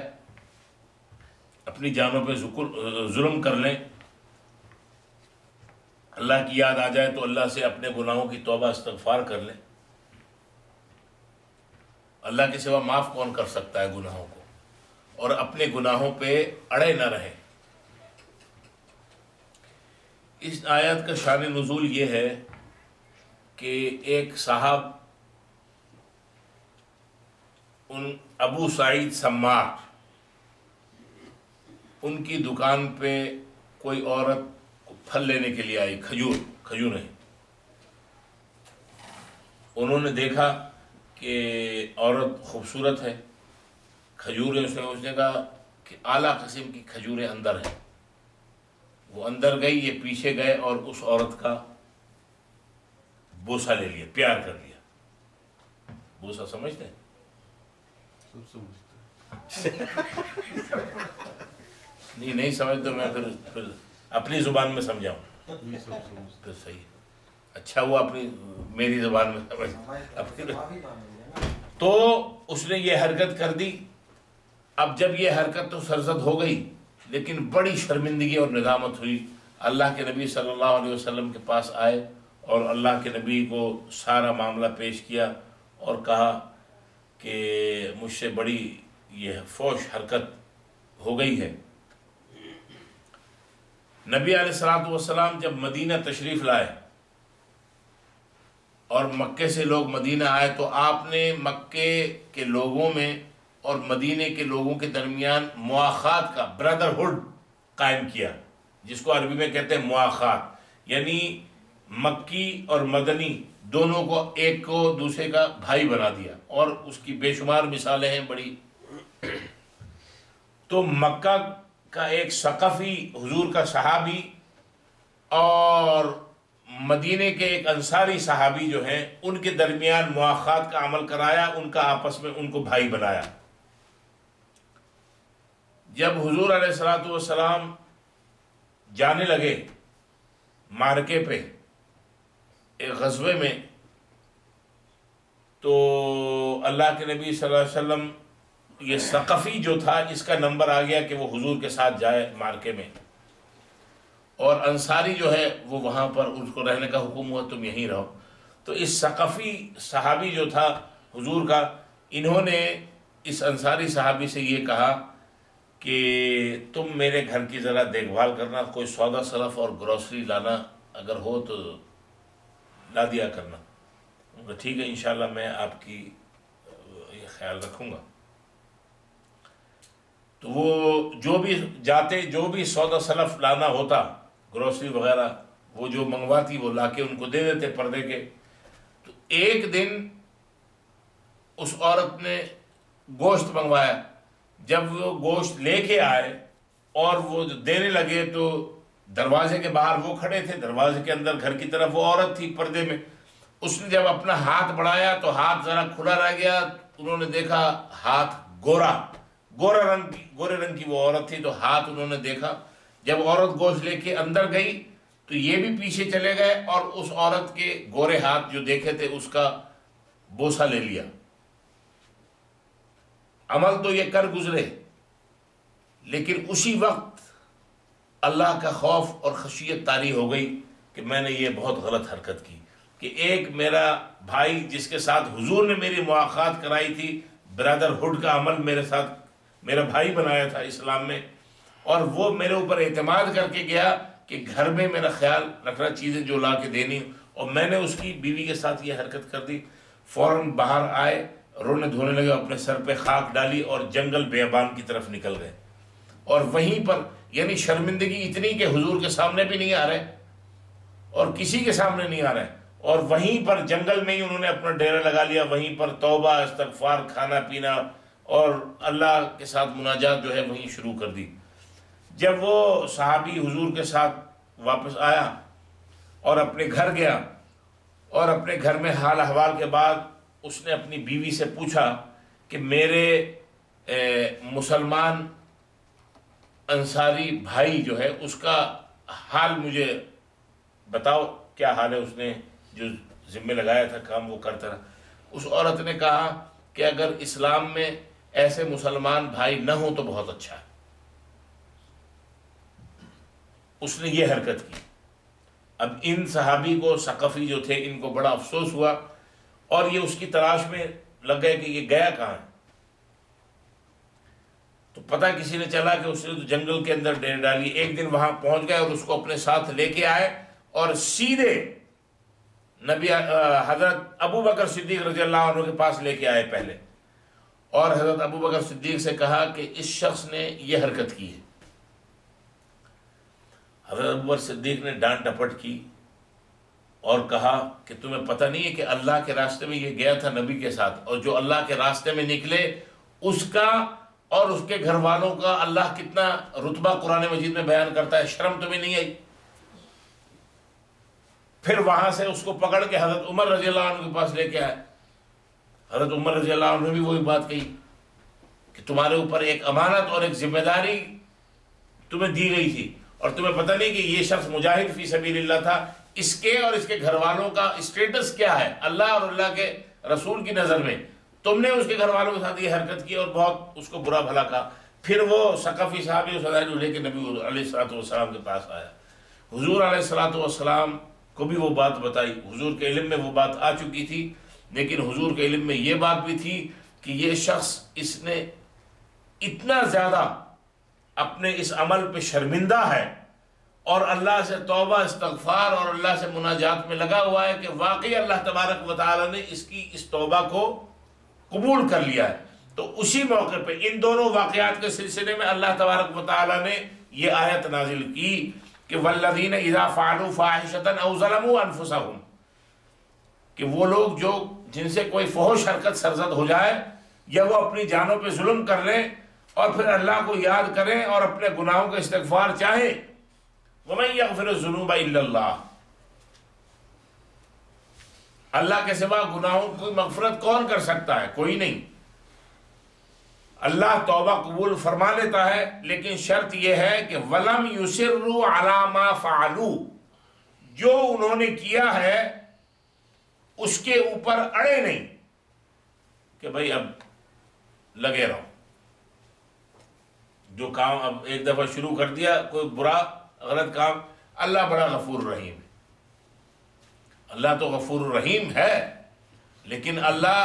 اپنی جانوں پہ ظلم کر لیں، اللہ کی یاد آ جائے تو اللہ سے اپنے گناہوں کی توبہ استغفار کر لیں۔ اللہ کے سوا معاف کون کر سکتا ہے گناہوں کو، اور اپنے گناہوں پہ اڑے نہ رہے۔ اس آیت کا شان نزول یہ ہے کہ ایک صاحب، ان ابو سعید سماع، ان کی دکان پہ کوئی عورت پھل لینے کے لیے آئی، کھجوریں۔ انہوں نے دیکھا کہ عورت خوبصورت ہے، کھجوریں، اس نے کہا کہ اعلیٰ قسم کی کھجوریں اندر ہیں۔ وہ اندر گئی، یہ پیچھے گئے اور اس عورت کا بوسہ لے لیا، پیار کر لیا۔ بوسہ سمجھتے ہیں؟ نہیں سمجھ تو میں پھر اپنی زبان میں سمجھاؤں تو صحیح، اچھا وہ اپنی میری زبان میں سمجھ۔ تو اس نے یہ حرکت کر دی۔ اب جب یہ حرکت تو سرزد ہو گئی، لیکن بڑی شرمندگی اور ندامت ہوئی۔ اللہ کے نبی صلی اللہ علیہ وسلم کے پاس آئے اور اللہ کے نبی کو سارا معاملہ پیش کیا اور کہا کہ مجھ سے بڑی یہ فحش حرکت ہو گئی ہے۔ نبی علیہ الصلوۃ والسلام جب مدینہ تشریف لائے اور مکے سے لوگ مدینہ آئے، تو آپ نے مکے کے لوگوں میں اور مدینے کے لوگوں کے درمیان مواخات کا، برادرہڈ قائم کیا، جس کو عربی میں کہتے ہیں مواخات، یعنی مکی اور مدنی دونوں کو ایک کو دوسرے کا بھائی بنا دیا، اور اس کی بے شمار مثالیں ہیں بڑی۔ تو مکہ کا ایک ثقفی، حضور کا صحابی، اور مدینے کے ایک انصاری صحابی جو ہیں، ان کے درمیان مواخات کا عمل کرایا، ان کا آپس میں ان کو بھائی بنایا۔ جب حضور علیہ الصلوۃ والسلام جانے لگے مارکے پہ، ایک غزوے میں، تو اللہ کے نبی صلی اللہ علیہ وسلم، یہ ثقفی جو تھا، اس کا نمبر آ گیا کہ وہ حضور کے ساتھ جائے مارکے میں، اور انصاری جو ہے وہ وہاں پر، اس کو رہنے کا حکم ہوا تم یہیں رہو۔ تو اس ثقفی صحابی جو تھا حضور کا، انہوں نے اس انصاری صحابی سے یہ کہا کہ تم میرے گھر کی ذرا دیکھ بھال کرنا، کوئی سودا سلف اور گروسری لانا اگر ہو تو لا دیا کرنا۔ ٹھیک ہے، انشاءاللہ میں آپ کی یہ خیال رکھوں گا۔ تو وہ جو بھی جاتے، جو بھی سودا سلف لانا ہوتا، گروسری وغیرہ، وہ جو منگواتی وہ لا کے ان کو دے دیتے پردے کے۔ تو ایک دن اس عورت نے گوشت منگوایا، جب وہ گوشت لے کے آئے اور وہ دینے لگے تو دروازے کے باہر وہ کھڑے تھے، دروازے کے اندر گھر کی طرف وہ عورت تھی پردے میں۔ اس نے جب اپنا ہاتھ بڑھایا تو ہاتھ ذرا کھلا رہ گیا، انہوں نے دیکھا ہاتھ گورا، گورے رنگ کی وہ عورت تھی، تو ہاتھ انہوں نے دیکھا، جب عورت گوشت لے کے اندر گئی تو یہ بھی پیچھے چلے گئے اور اس عورت کے گورے ہاتھ جو دیکھے تھے اس کا بوسہ لے لیا۔ عمل تو یہ کر گزرے، لیکن اسی وقت اللہ کا خوف اور خشیت طاری ہو گئی کہ میں نے یہ بہت غلط حرکت کی، کہ ایک میرا بھائی جس کے ساتھ حضور نے میری مواخات کرائی تھی، برادر ہوڈ کا عمل میرے ساتھ میرا بھائی بنایا تھا اسلام میں، اور وہ میرے اوپر اعتماد کر کے گیا کہ گھر میں میرا خیال رکھنا، چیزیں جو لا کے دینی، اور میں نے اس کی بیوی کے ساتھ یہ حرکت کر دی۔ فوراً باہر آئے، رونے دھونے لگے، اپنے سر پہ خاک ڈالی اور جنگل بیابان کی طرف نکل گئے۔ اور وہیں پر یعنی شرمندگی اتنی کہ حضور کے سامنے بھی نہیں آ رہے اور کسی کے سامنے نہیں آ رہے، اور وہیں پر جنگل میں ہی انہوں نے اپنا ڈیرا لگا لیا، وہیں پر توبہ، استغفار، کھانا پینا اور اللہ کے ساتھ مناجات جو ہے وہیں شروع کر دی۔ جب وہ صحابی حضور کے ساتھ واپس آیا اور اپنے گھر گیا، اور اپنے گھر میں حال احوال کے بعد اس نے اپنی بیوی سے پوچھا کہ میرے مسلمان انصاری بھائی جو ہے اس کا حال مجھے بتاؤ، کیا حال ہے؟ اس نے جو ذمہ لگایا تھا کام وہ کرتا رہا۔ اس عورت نے کہا کہ اگر اسلام میں ایسے مسلمان بھائی نہ ہوں تو بہت اچھا ہے۔ اس نے یہ حرکت کی۔ اب ان صحابی کو، ثقفی جو تھے، ان کو بڑا افسوس ہوا اور یہ اس کی تلاش میں لگ گئے کہ یہ گیا کہاں ہے۔ تو پتہ کسی نے چلا کہ اس نے تو جنگل کے اندر ڈیر ڈالی۔ ایک دن وہاں پہنچ گئے اور اس کو اپنے ساتھ لے کے آئے اور سیدھے نبی حضرت ابو بکر صدیق رضی اللہ عنہ کے پاس لے کے آئے پہلے، اور حضرت ابو بکر صدیق سے کہا کہ اس شخص نے یہ حرکت کی ہے۔ حضرت ابو بکر صدیق نے ڈانٹ ڈپٹ کی اور کہا کہ تمہیں پتہ نہیں ہے کہ اللہ کے راستے میں یہ گیا تھا نبی کے ساتھ، اور جو اللہ کے راستے میں نکلے اس کا اور اس کے گھر والوں کا اللہ کتنا رتبہ قرآن مجید میں بیان کرتا ہے، شرم تمہیں نہیں آئی؟ پھر وہاں سے اس کو پکڑ کے حضرت عمر رضی اللہ عنہ کے پاس لے کے آئے۔ حضرت عمر رضی اللہ عنہ نے بھی وہی بات کہی کہ تمہارے اوپر ایک امانت اور ایک ذمہ داری تمہیں دی گئی تھی، اور تمہیں پتہ نہیں کہ یہ شخص مجاہد فی سبیل اللہ تھا، اس کے اور اس کے گھر والوں کا اسٹیٹس کیا ہے اللہ اور اللہ کے رسول کی نظر میں، تم نے اس کے گھر والوں کے ساتھ یہ حرکت کی اور بہت اس کو برا بھلا کہا۔ پھر وہ ثقفی صحابی جو لے کے نبی علیہ الصلوۃ والسلام کے پاس آیا، حضور علیہ الصلوۃ والسلام کو بھی وہ بات بتائی۔ حضور کے علم میں وہ بات آ چکی تھی، لیکن حضور کے علم میں یہ بات بھی تھی کہ یہ شخص اس نے اتنا زیادہ اپنے اس عمل پہ شرمندہ ہے اور اللہ سے توبہ، استغفار اور اللہ سے مناجات میں لگا ہوا ہے کہ واقعی اللہ تبارک و تعالی نے اس کی اس توبہ کو قبول کر لیا ہے۔ تو اسی موقع پہ ان دونوں واقعات کے سلسلے میں اللہ تبارک و تعالی نے یہ آیت نازل کی کہ والذین اذا فعلوا فاحشۃ او ظلموا انفسهم، کہ وہ لوگ جو جن سے کوئی فحش حرکت سرزد ہو جائے یا وہ اپنی جانوں پہ ظلم کر لیں اور پھر اللہ کو یاد کریں اور اپنے گناہوں کا استغفار چاہیں، وَمَن يَغْفِرُ الذُّنُوبَ إِلَّا اللَّهُ، اللہ کے سوا گناہوں کی مغفرت کون کر سکتا ہے؟ کوئی نہیں۔ اللہ توبہ قبول فرما لیتا ہے، لیکن شرط یہ ہے کہ وَلَمْ يُصِرُّوا عَلَى مَا فَعَلُوا، جو انہوں نے کیا ہے اس کے اوپر اڑے نہیں کہ بھائی اب لگے رہو، جو کام اب ایک دفعہ شروع کر دیا کوئی برا غلط کام۔ اللہ بڑا غفور رحیم ہے، اللہ تو غفور الرحیم ہے، لیکن اللہ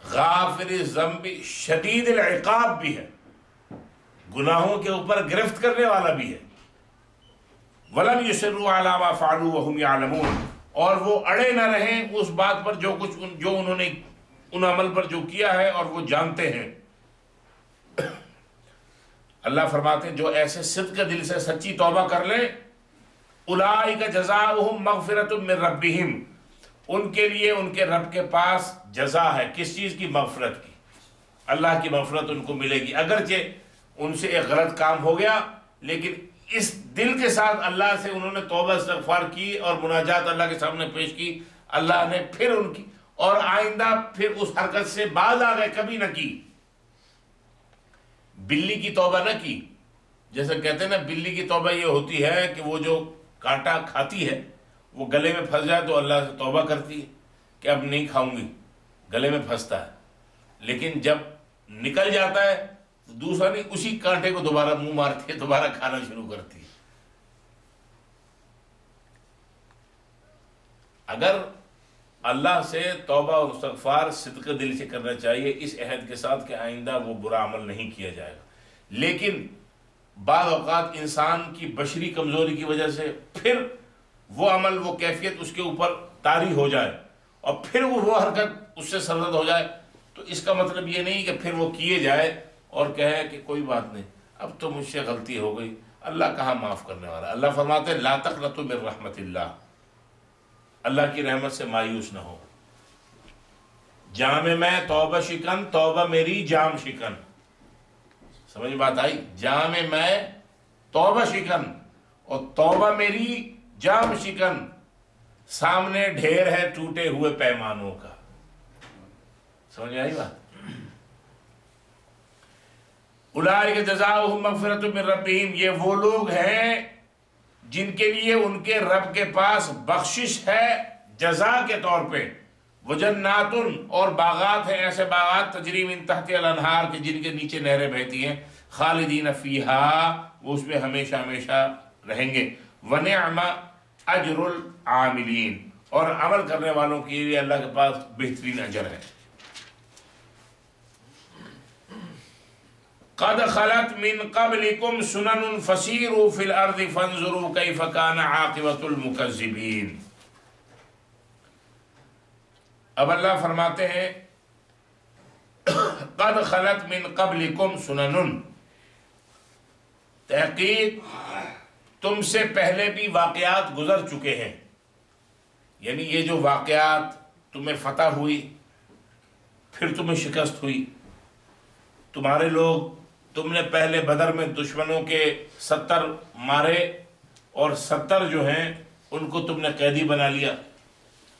غافر الذنب شدید العقاب بھی ہے، گناہوں کے اوپر گرفت کرنے والا بھی ہے۔ وَلَمْ يُصِرُّوا عَلَى مَا فَعَلُوا وَهُمْ يَعْلَمُونَ، اور وہ اڑے نہ رہیں اس بات پر جو انہوں نے ان عمل پر جو کیا ہے اور وہ جانتے ہیں۔ اللہ فرماتے ہیں جو ایسے صدق کے دل سے سچی توبہ کر لیں، اولئک جزاؤہم مغفرۃ من ربہم، ان کے لیے ان کے رب کے پاس جزا ہے، کس چیز کی؟ مغفرت کی، اللہ کی مغفرت ان کو ملے گی۔ اگرچہ ان سے ایک غلط کام ہو گیا، لیکن اس دل کے ساتھ اللہ سے انہوں نے توبہ استغفار کی اور مناجات اللہ کے سامنے پیش کی، اللہ نے پھر ان کی اور آئندہ پھر اس حرکت سے باز آ گئے، کبھی نہ کی۔ بلی کی توبہ نہ کی. جیسے کہتے ہیں نا بلی کی توبہ یہ ہوتی ہے کہ وہ جو کانٹا کھاتی ہے وہ گلے میں پھنس جائے تو اللہ سے توبہ کرتی ہے کہ اب نہیں کھاؤں گی، گلے میں پھنستا ہے. لیکن جب نکل جاتا ہے تو دوسرا نہیں، اسی کانٹے کو دوبارہ منہ مارتی ہے، دوبارہ کھانا شروع کرتی ہے. اگر اللہ سے توبہ اور استغفار صدق دل سے کرنا چاہیے، اس عہد کے ساتھ کہ آئندہ وہ برا عمل نہیں کیا جائے گا. لیکن بعض اوقات انسان کی بشری کمزوری کی وجہ سے پھر وہ عمل، وہ کیفیت اس کے اوپر طاری ہو جائے اور پھر وہ حرکت اس سے سرزد ہو جائے، تو اس کا مطلب یہ نہیں کہ پھر وہ کیے جائے اور کہے کہ کوئی بات نہیں، اب تو مجھ سے غلطی ہو گئی. اللہ کہاں معاف کرنے والا ہے. اللہ فرماتے ہیں لا تقنطوا من رحمت اللہ، اللہ کی رحمت سے مایوس نہ ہو. جام میں توبہ شکن، توبہ میری جام شکن. سمجھ بات آئی؟ جام میں توبہ شکن اور توبہ میری جام شکن، سامنے ڈھیر ہے ٹوٹے ہوئے پیمانوں کا. سمجھ آئی بات؟ اولئک جزاؤہم مغفرۃ من ربہم، یہ وہ لوگ ہیں جن کے لیے ان کے رب کے پاس بخشش ہے جزا کے طور پہ. وجنات، اور باغات ہیں، ایسے باغات تجری من تحت الانہار کے جن کے نیچے نہریں بہتی ہیں. خالدین فیہا، وہ اس میں ہمیشہ ہمیشہ رہیں گے. ونعم اجر العاملین، اور عمل کرنے والوں کے لیے اللہ کے پاس بہترین اجر ہے. قد خلت من قبلکم سنن فسیروا فی الارض فانظروا کیف کان عاقبۃ المکذبین. اب اللہ فرماتے ہیں قد خلت من قبلکم سنن، تحقیق تم سے پہلے بھی واقعات گزر چکے ہیں. یعنی یہ جو واقعات، تمہیں فتح ہوئی، پھر تمہیں شکست ہوئی، تمہارے لوگ، تم نے پہلے بدر میں دشمنوں کے 70 مارے اور 70 جو ہیں ان کو تم نے قیدی بنا لیا.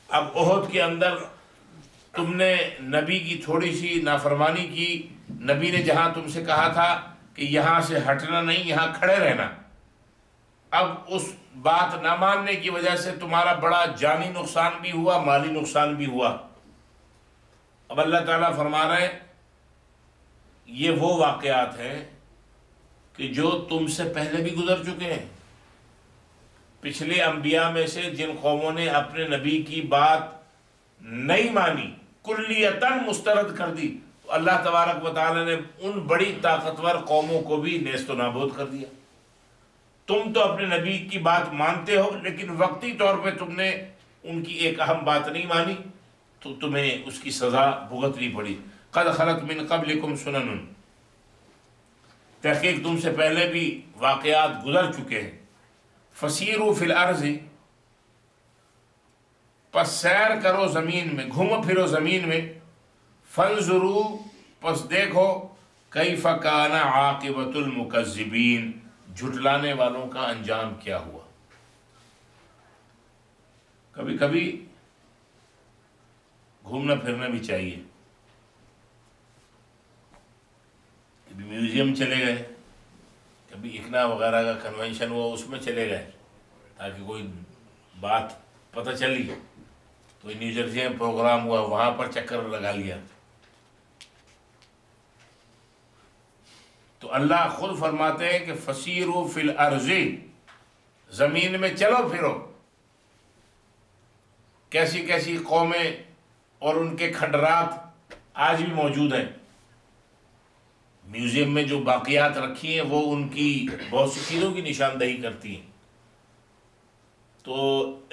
اب احد کے اندر تم نے نبی کی تھوڑی سی نافرمانی کی. نبی نے جہاں تم سے کہا تھا کہ یہاں سے ہٹنا نہیں، یہاں کھڑے رہنا، اب اس بات نہ ماننے کی وجہ سے تمہارا بڑا جانی نقصان بھی ہوا، مالی نقصان بھی ہوا. اب اللہ تعالیٰ فرما رہے ہیں یہ وہ واقعات ہیں کہ جو تم سے پہلے بھی گزر چکے ہیں. پچھلے انبیاء میں سے جن قوموں نے اپنے نبی کی بات نہیں مانی، کلیتاً مسترد کر دی، تو اللہ تبارک و تعالی نے ان بڑی طاقتور قوموں کو بھی نیست و نابود کر دیا. تم تو اپنے نبی کی بات مانتے ہو، لیکن وقتی طور پہ تم نے ان کی ایک اہم بات نہیں مانی تو تمہیں اس کی سزا بھگتنی پڑی. قد خلت من قبلکم سنن، تحقیق تم سے پہلے بھی واقعات گزر چکے ہیں. فسیروا فی الارض، پس سیر کرو زمین میں، گھومو پھرو زمین میں. فانظروا، پس دیکھو، کیف کان عاقبۃ المکذبین، جھٹلانے والوں کا انجام کیا ہوا. کبھی کبھی گھومنا پھرنا بھی چاہیے. کبھی میوزیم چلے گئے، کبھی اکنا وغیرہ کا کنونشن ہوا اس میں چلے گئے تاکہ کوئی بات پتہ چلی. کوئی نیو جرسی میں پروگرام ہوا، وہاں پر چکر لگا لیا. تو اللہ خود فرماتے ہیں کہ فسیروا فی الارض، زمین میں چلو پھرو. کیسی کیسی قومیں اور ان کے کھنڈرات آج بھی موجود ہیں. میوزیم میں جو باقیات رکھی ہیں وہ ان کی بہت سی چیزوں کی نشاندہی کرتی ہیں. تو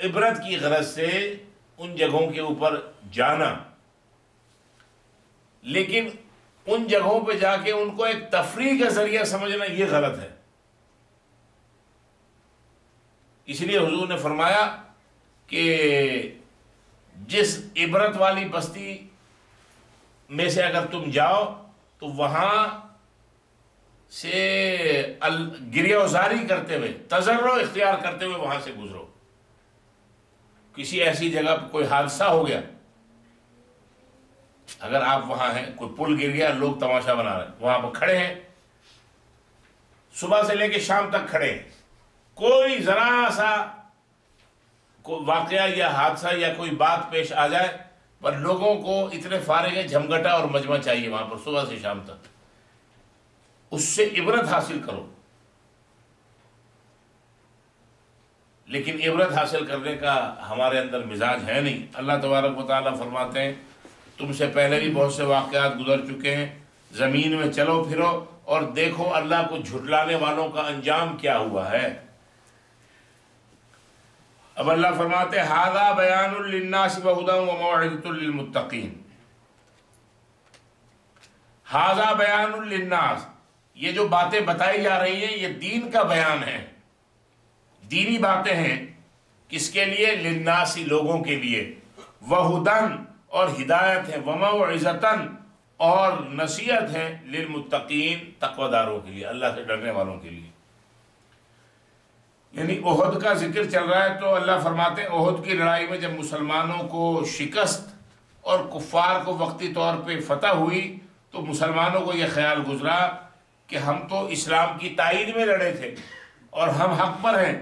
عبرت کی غرض سے ان جگہوں کے اوپر جانا، لیکن ان جگہوں پہ جا کے ان کو ایک تفریح کا ذریعہ سمجھنا یہ غلط ہے. اس لیے حضور نے فرمایا کہ جس عبرت والی بستی میں سے اگر تم جاؤ تو وہاں سے گریہ وزاری کرتے ہوئے، تضرع اختیار کرتے ہوئے وہاں سے گزرو. کسی ایسی جگہ پہ کوئی حادثہ ہو گیا، اگر آپ وہاں ہیں، کوئی پل گر گیا، لوگ تماشا بنا رہے ہیں، وہاں پہ کھڑے ہیں صبح سے لے کے شام تک کھڑے ہیں، کوئی ذرا سا واقعہ یا حادثہ یا کوئی بات پیش آ جائے پر لوگوں کو اتنے فارغ ہے، جھمگٹا اور مجمع چاہیے وہاں پر صبح سے شام تک، اس سے عبرت حاصل کرو۔ لیکن عبرت حاصل کرنے کا ہمارے اندر مزاج ہے نہیں۔ اللہ تبارک و تعالیٰ فرماتے ہیں تم سے پہلے بھی بہت سے واقعات گزر چکے ہیں، زمین میں چلو پھرو اور دیکھو اللہ کو جھٹلانے والوں کا انجام کیا ہوا ہے۔ اب اللہ فرماتے ہیں ھذا بیان للناس وہدی وموعظۃ للمتقین۔ ھذا بیان للناس، یہ جو باتیں بتائی جا رہی ہیں یہ دین کا بیان ہے، دینی باتیں ہیں۔ کس کے لیے؟ للناس، لوگوں کے لیے، وہدن، اور ہدایت ہے، وموعظۃ، اور نصیحت ہے، للمتقین، تقوی داروں کے لیے، اللہ سے ڈرنے والوں کے لیے۔ یعنی احد کا ذکر چل رہا ہے تو اللہ فرماتے ہیں احد کی لڑائی میں جب مسلمانوں کو شکست اور کفار کو وقتی طور پہ فتح ہوئی تو مسلمانوں کو یہ خیال گزرا کہ ہم تو اسلام کی تائید میں لڑے تھے اور ہم حق پر ہیں،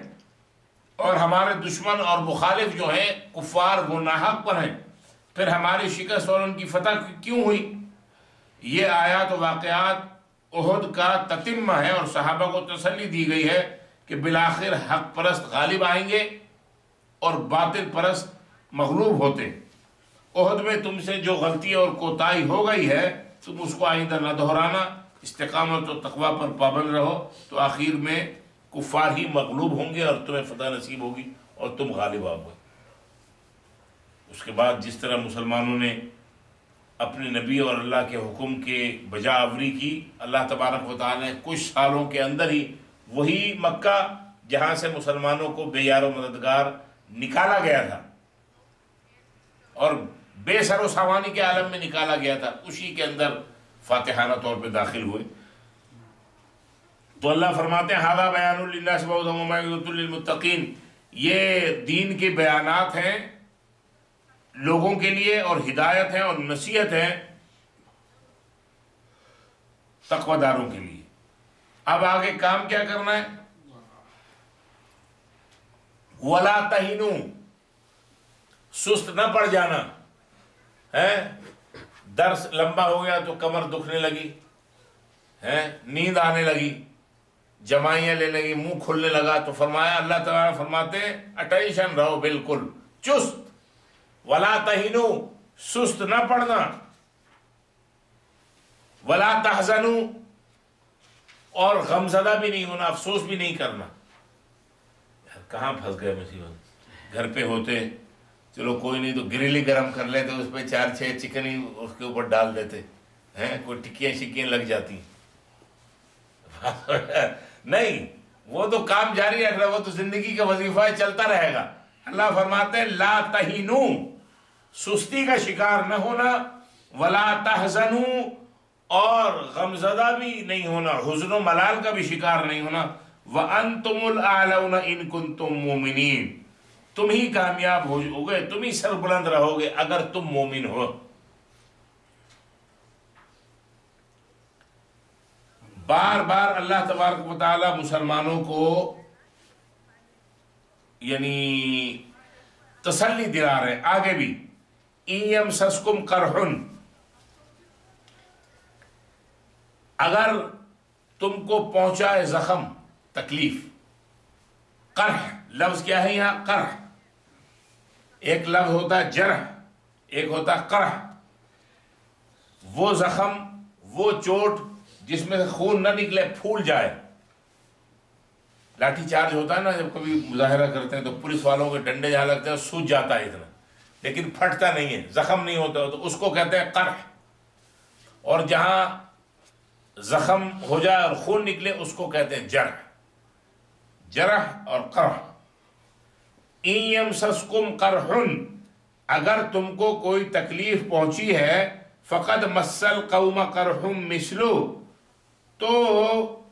اور ہمارے دشمن اور مخالف جو ہیں کفار وہ ناحق پر ہیں، پھر ہماری شکست اور ان کی فتح کیوں ہوئی؟ یہ آیات و واقعات احد کا تتمہ ہے، اور صحابہ کو تسلی دی گئی ہے کہ بالآخر حق پرست غالب آئیں گے اور باطل پرست مغلوب ہوتے۔ احد میں تم سے جو غلطی اور کوتاہی ہو گئی ہے تم اس کو آئندہ نہ دہرانا، استقامت و تقوی پر پابند رہو، تو آخر میں کفار ہی مغلوب ہوں گے اور تمہیں فتح نصیب ہوگی اور تم غالب آؤ گے۔ اس کے بعد جس طرح مسلمانوں نے اپنے نبی اور اللہ کے حکم کے بجا آوری کی، اللہ تبارک و تعالیٰ نے کچھ سالوں کے اندر ہی وہی مکہ جہاں سے مسلمانوں کو بے یار و مددگار نکالا گیا تھا اور بے سر و سامانی کے عالم میں نکالا گیا تھا، اسی کے اندر فاتحانہ طور پہ داخل ہوئے۔ تو اللہ فرماتے ہیں ھذا بیان للناس وہدی وموعظۃ للمتقین، یہ دین کے بیانات ہیں لوگوں کے لیے، اور ہدایت ہے اور نصیحت ہے تقوی داروں کے لیے۔ اب آگے کام کیا کرنا ہے؟ ولا تہنوا، سست نہ پڑ جانا ہے۔ درس لمبا ہو گیا تو کمر دکھنے لگی ہے، نیند آنے لگی، جمائیاں لینے لگی، منہ کھلنے لگا، تو فرمایا اللہ تعالیٰ فرماتے ہیں اٹینشن رہو، بالکل چست۔ ولا تہنوا، سست نہ پڑنا، ولا تحزنوا، اور غمزدہ بھی نہیں ہونا، افسوس بھی نہیں کرنا۔ یار کہاں پھنس گئے مصیبت، گھر پہ ہوتے چلو کوئی نہیں تو گریل ہی گرم کر لیتے، اس پہ 4-6 چکن ہی اس کے اوپر ڈال دیتے ہیں، کوئی ٹکیاں شکیاں لگ جاتی نہیں، وہ تو کام جاری رکھ رہا، وہ تو زندگی کا وظیفہ ہے، چلتا رہے گا۔ اللہ فرماتے ہیں لا تہنوا، سستی کا شکار نہ ہونا، ولا تحزنوا، اور غمزدہ بھی نہیں ہونا، حزن و ملال کا بھی شکار نہیں ہونا، وَأَنْتُمُ الْأَعْلَوْنَ إِن كُنْتُم مُؤْمِنِينَ، تم ہی کامیاب ہو گے، تم ہی سربلند رہو گے اگر تم مومن ہو۔ بار بار اللہ تبارک و تعالی مسلمانوں کو یعنی تسلی دلا رہے ہیں۔ آگے بھی إِن يَمْسَسْكُمْ قَرْحٌ، اگر تم کو پہنچائے زخم، تکلیف، قرح لفظ کیا ہے یہاں؟ قرح، ایک لفظ ہوتا ہے جرح، ایک ہوتا ہے قرح۔ وہ زخم، وہ چوٹ جس میں سے خون نہ نکلے، پھول جائے۔ لاٹھی چارج ہوتا ہے نا جب کبھی مظاہرہ کرتے ہیں تو پولیس والوں کے ڈنڈے جہاں لگتے ہیں سوج جاتا ہے اتنا، لیکن پھٹتا نہیں ہے، زخم نہیں ہوتا، تو اس کو کہتے ہیں قرح۔ اور جہاں زخم ہو جائے اور خون نکلے اس کو کہتے ہیں جرح۔ جرح اور قرح۔ إِن يَمْسَسْكُمْ قَرْحٌ، اگر تم کو کوئی تکلیف پہنچی ہے، فَقَدْ مَسَّ الْقَوْمَ قَرْحٌ مِثْلُهُ، تو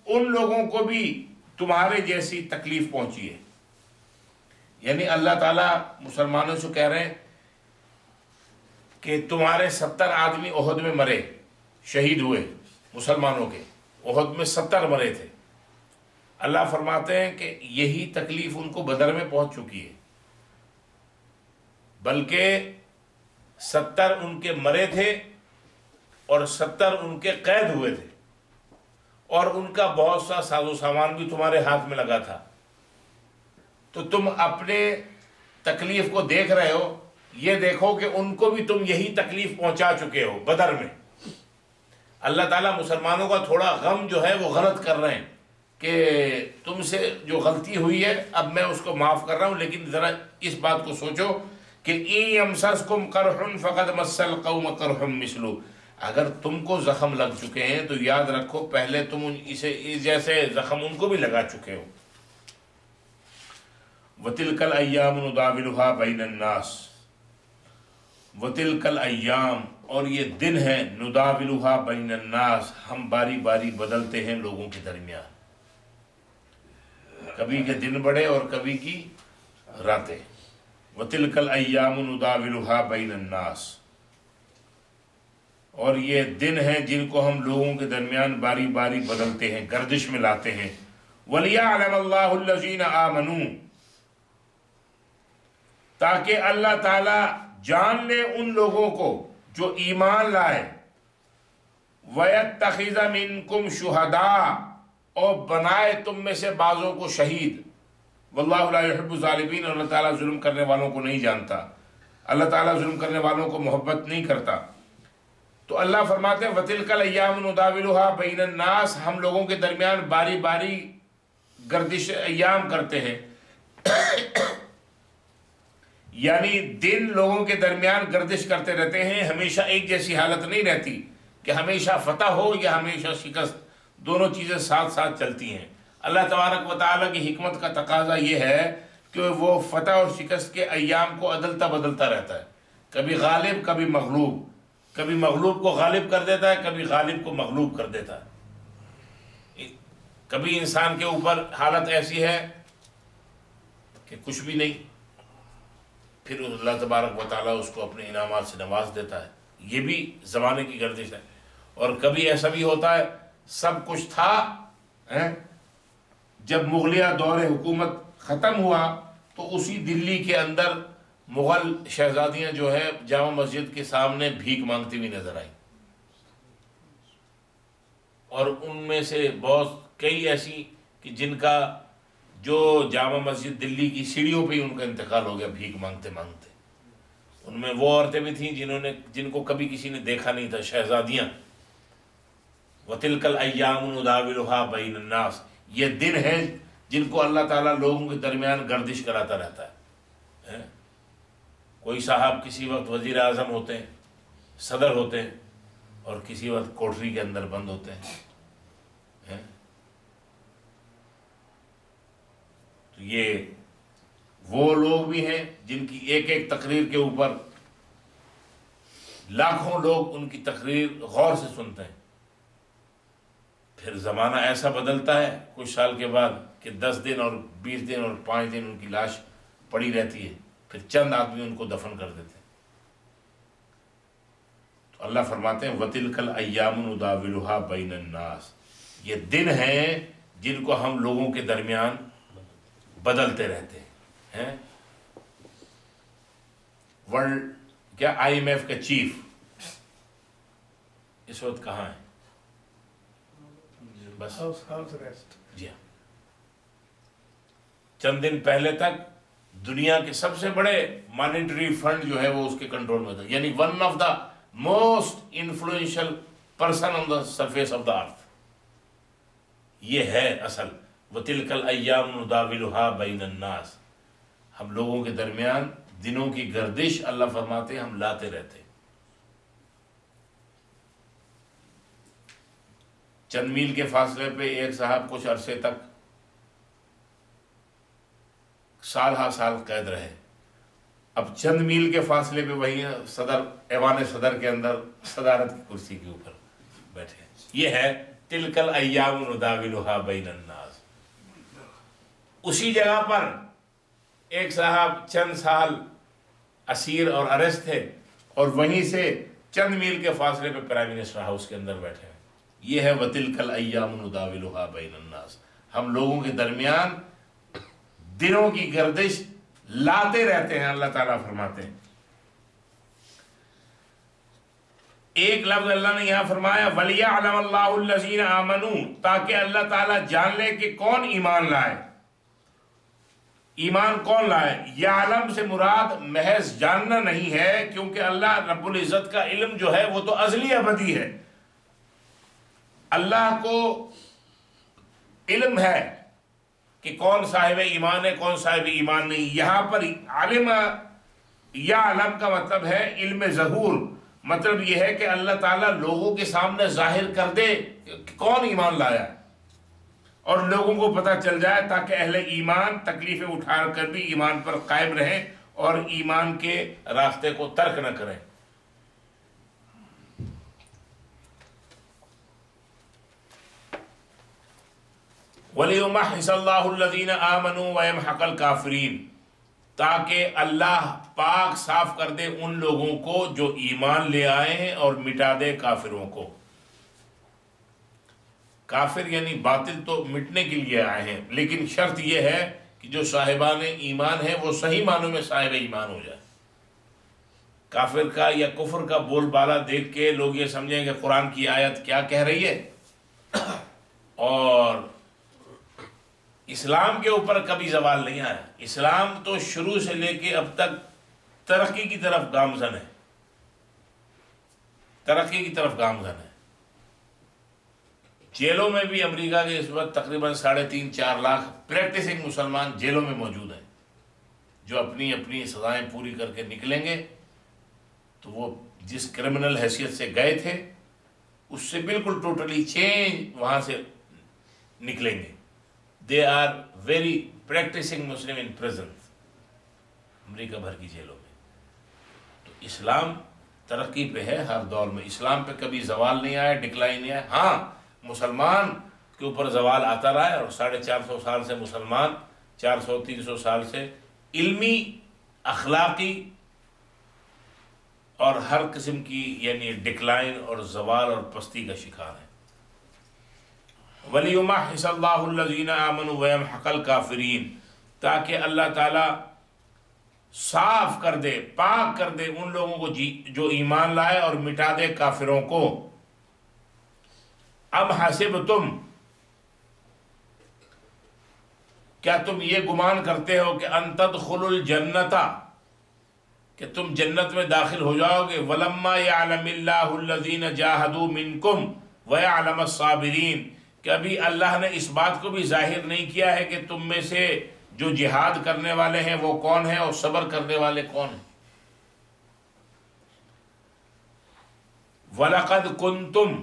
ان لوگوں کو بھی تمہارے جیسی تکلیف پہنچی ہے۔ یعنی اللہ تعالیٰ مسلمانوں سے کہہ رہے ہیں کہ تمہارے 70 آدمی احد میں مرے، شہید ہوئے مسلمانوں کے، احد میں 70 مرے تھے، اللہ فرماتے ہیں کہ یہی تکلیف ان کو بدر میں پہنچ چکی ہے، بلکہ 70 ان کے مرے تھے اور 70 ان کے قید ہوئے تھے، اور ان کا بہت سا ساز و سامان بھی تمہارے ہاتھ میں لگا تھا، تو تم اپنے تکلیف کو دیکھ رہے ہو، یہ دیکھو کہ ان کو بھی تم یہی تکلیف پہنچا چکے ہو بدر میں۔ اللہ تعالیٰ مسلمانوں کا تھوڑا غم جو ہے وہ غلط کر رہے ہیں کہ تم سے جو غلطی ہوئی ہے اب میں اس کو معاف کر رہا ہوں، لیکن ذرا اس بات کو سوچو کہ "إِن يَمْسَسْكُمْ قَرْحٌ فَقَدْ مَسَّ الْقَوْمَ قَرْحٌ مِثْلُهُ"، اگر تم کو زخم لگ چکے ہیں تو یاد رکھو پہلے تم اسے جیسے زخم ان کو بھی لگا چکے ہو۔ وَتِلْكَ الْأَيَّامُ نُدَاوِلُهَا بَيْنَ النَّاسِ، وَتِلْكَ الْأَيَّامُ، اور یہ دن ہے، نُدَاوِلُهَا بَيْنَ النَّاسِ، ہم باری باری بدلتے ہیں لوگوں کے درمیان، کبھی کے دن بڑے اور کبھی کی راتیں۔ وَتِلْكَ الْأَيَّامُ نُدَاوِلُهَا بَيْنَ النَّاسِ، اور یہ دن ہیں جن کو ہم لوگوں کے درمیان باری باری بدلتے ہیں، گردش میں لاتے ہیں۔ وَلِيَعْلَمَ اللَّهُ الَّذِينَ آمَنُوا، تاکہ اللہ تعالیٰ جان لے ان لوگوں کو جو ایمان لائے، وَيَتَّخِذَ مِنْكُمْ شُهَدَاءَ، اور بنائے تم میں سے بعضوں کو شہید۔ واللہ لا يحب الظالمین، اور اللہ تعالیٰ ظلم کرنے والوں کو نہیں جانتا، اللہ تعالیٰ ظلم کرنے والوں کو محبت نہیں کرتا۔ تو اللہ فرماتے ہیں وَتِلْكَ الْأَيَّامُ نُدَاوِلُهَا بَيْنَ النَّاسِ، ہم لوگوں کے درمیان باری باری گردش ایام کرتے ہیں، یعنی دن لوگوں کے درمیان گردش کرتے رہتے ہیں، ہمیشہ ایک جیسی حالت نہیں رہتی کہ ہمیشہ فتح ہو یا ہمیشہ شکست، دونوں چیزیں ساتھ ساتھ چلتی ہیں۔ اللہ تبارک و تعالیٰ کی حکمت کا تقاضا یہ ہے کہ وہ فتح اور شکست کے ایام کو عدلتا بدلتا رہتا ہے، کبھی غالب کبھی مغلوب، کبھی مغلوب کو غالب کر دیتا ہے، کبھی غالب کو مغلوب کر دیتا ہے۔ کبھی انسان کے اوپر حالت ایسی ہے کہ کچھ بھی نہیں، پھر اللہ تبارک و تعالیٰ اس کو اپنے انعامات سے نواز دیتا ہے، یہ بھی زمانے کی گردش ہے۔ اور کبھی ایسا بھی ہوتا ہے سب کچھ تھا، جب مغلیہ دور حکومت ختم ہوا تو اسی دلی کے اندر مغل شہزادیاں جو ہے جامع مسجد کے سامنے بھیک مانگتی ہوئی نظر آئیں، اور ان میں سے بہت کئی ایسی کہ جن کا جو جامع مسجد دلی کی سیڑھیوں پہ ہی ان کا انتقال ہو گیا بھیک مانگتے مانگتے۔ ان میں وہ عورتیں بھی تھیں جن کو کبھی کسی نے دیکھا نہیں تھا، شہزادیاں۔ وَتِلْكَ الْأَيَّامُ نُدَاوِلُهَا بَيْنَ النَّاسِ، یہ دن ہیں جن کو اللہ تعالیٰ لوگوں کے درمیان گردش کراتا رہتا ہے۔ کوئی صاحب کسی وقت وزیر اعظم ہوتے ہیں، صدر ہوتے ہیں، اور کسی وقت کوٹری کے اندر بند ہوتے ہیں۔ تو یہ وہ لوگ بھی ہیں جن کی ایک ایک تقریر کے اوپر لاکھوں لوگ ان کی تقریر غور سے سنتے ہیں، پھر زمانہ ایسا بدلتا ہے کچھ سال کے بعد کہ 10 دن اور 20 دن اور 5 دن ان کی لاش پڑی رہتی ہے، پھر چند آدمی ان کو دفن کر دیتے ہیں۔ تو اللہ فرماتے ہیں وَتِلْكَ الْأَيَّامُ نُدَاوِلُهَا بَيْنَ النَّاسِ، یہ دن ہیں جن کو ہم لوگوں کے درمیان بدلتے رہتے ہیں۔ ورلڈ کیا IMF کا چیف اس وقت کہاں ہے؟ بس جی ہاں، چند دن پہلے تک دنیا کے سب سے بڑے مانیٹری فنڈ جو ہے وہ اس کے کنٹرول میں تھا، یعنی one of the most influential person on the surface of the earth. یہ ہے اصل وَتِلْكَ الْأَيَّامُ نُدَاوِلُهَا بَيْنَ النَّاسِ، ہم لوگوں کے درمیان دنوں کی گردش اللہ فرماتے ہم لاتے رہتے۔ چند میل کے فاصلے پہ ایک صاحب کچھ عرصے تک سال ہا سال قید رہے، اب چند میل کے فاصلے پہ وہی صدر ایوان صدر کے اندر صدارت کی کرسی کے اوپر بیٹھے۔ یہ ہے تِلْكَ الْأَيَّامُ نُدَاوِلُهَا بَيْنَ النَّاسِ۔ اسی جگہ پر ایک صاحب چند سال اسیر اور ارسٹ تھے، اور وہیں سے چند میل کے فاصلے پہ پرائم منسٹر ہاؤس کے اندر بیٹھے ہیں۔ یہ ہے وَتِلْكَ الْأَيَّامُ نُدَاوِلُهَا بَيْنَ النَّاسِ، ہم لوگوں کے درمیان دنوں کی گردش لاتے رہتے ہیں. اللہ تعالیٰ فرماتے ہیں. ایک لفظ اللہ نے یہاں فرمایا وَلِيَعْلَمَ اللَّهُ الَّذِينَ آمَنُوا، تاکہ اللہ تعالیٰ جان لے کہ کون ایمان لائے. ایمان کون لائے؟ یعلم سے مراد محض جاننا نہیں ہے، کیونکہ اللہ رب العزت کا علم جو ہے وہ تو ازلی ابدی ہے. اللہ کو علم ہے کہ کون صاحب ایمان ہے کون صاحب ایمان نہیں. یہاں پر علم یا علم کا مطلب ہے علم ظہور. مطلب یہ ہے کہ اللہ تعالیٰ لوگوں کے سامنے ظاہر کر دے کہ کون ایمان لایا اور لوگوں کو پتہ چل جائے، تاکہ اہل ایمان تکلیفیں اٹھا کر بھی ایمان پر قائم رہیں اور ایمان کے راستے کو ترک نہ کریں. وَلِيُمَحِّصَ اللَّهُ الَّذِينَ آمَنُوا وَيَمْحَقَ الْكَافِرِينَ، تاکہ اللہ پاک صاف کر دے ان لوگوں کو جو ایمان لے آئے ہیں اور مٹا دے کافروں کو. کافر یعنی باطل تو مٹنے کے لیے آئے ہیں، لیکن شرط یہ ہے کہ جو صاحبان ایمان ہیں وہ صحیح معنوں میں صاحب ایمان ہو جائے. کافر کا یا کفر کا بول بالا دیکھ کے لوگ یہ سمجھیں کہ قرآن کی آیت کیا کہہ رہی ہے، اور اسلام کے اوپر کبھی زوال نہیں آیا. اسلام تو شروع سے لے کے اب تک ترقی کی طرف گامزن ہے، ترقی کی طرف گامزن ہے. جیلوں میں بھی امریکہ کے اس وقت تقریباً 3.5-4 لاکھ پریکٹسنگ مسلمان جیلوں میں موجود ہیں، جو اپنی اپنی سزائیں پوری کر کے نکلیں گے تو وہ جس کرمنل حیثیت سے گئے تھے اس سے بالکل ٹوٹلی چینج وہاں سے نکلیں گے. They are very practising Muslim in present, امریکہ بھر کی جیلوں میں. تو اسلام ترقی پہ ہے ہر دور میں، اسلام پہ کبھی زوال نہیں آیا، ڈکلائن نہیں آیا. ہاں مسلمان کے اوپر زوال آتا رہا ہے، اور 450 سال سے مسلمان 400-300 سال سے علمی، اخلاقی اور ہر قسم کی یعنی ڈکلائن اور زوال اور پستی کا شکار ہے. وَلِيُمَحِّصَ اللَّهُ الَّذِينَ آمَنُوا وَيَمْحَقَ الْكَافِرِينَ، تاکہ اللہ تعالیٰ صاف کر دے، پاک کر دے ان لوگوں کو جو ایمان لائے اور مٹا دے کافروں کو. اب حسبتم، کیا تم یہ گمان کرتے ہو کہ ان تدخلوا الجنت، کہ تم جنت میں داخل ہو جاؤ گے. وَلَمَّا يَعْلَمِ اللَّهُ الَّذِينَ جَاهَدُوا مِنْكُمْ وَيَعْلَمَ الصَّابِرِينَ، کہ ابھی اللہ نے اس بات کو بھی ظاہر نہیں کیا ہے کہ تم میں سے جو جہاد کرنے والے ہیں وہ کون ہیں اور صبر کرنے والے کون ہیں. وَلَقَدْ كُنْتُمْ،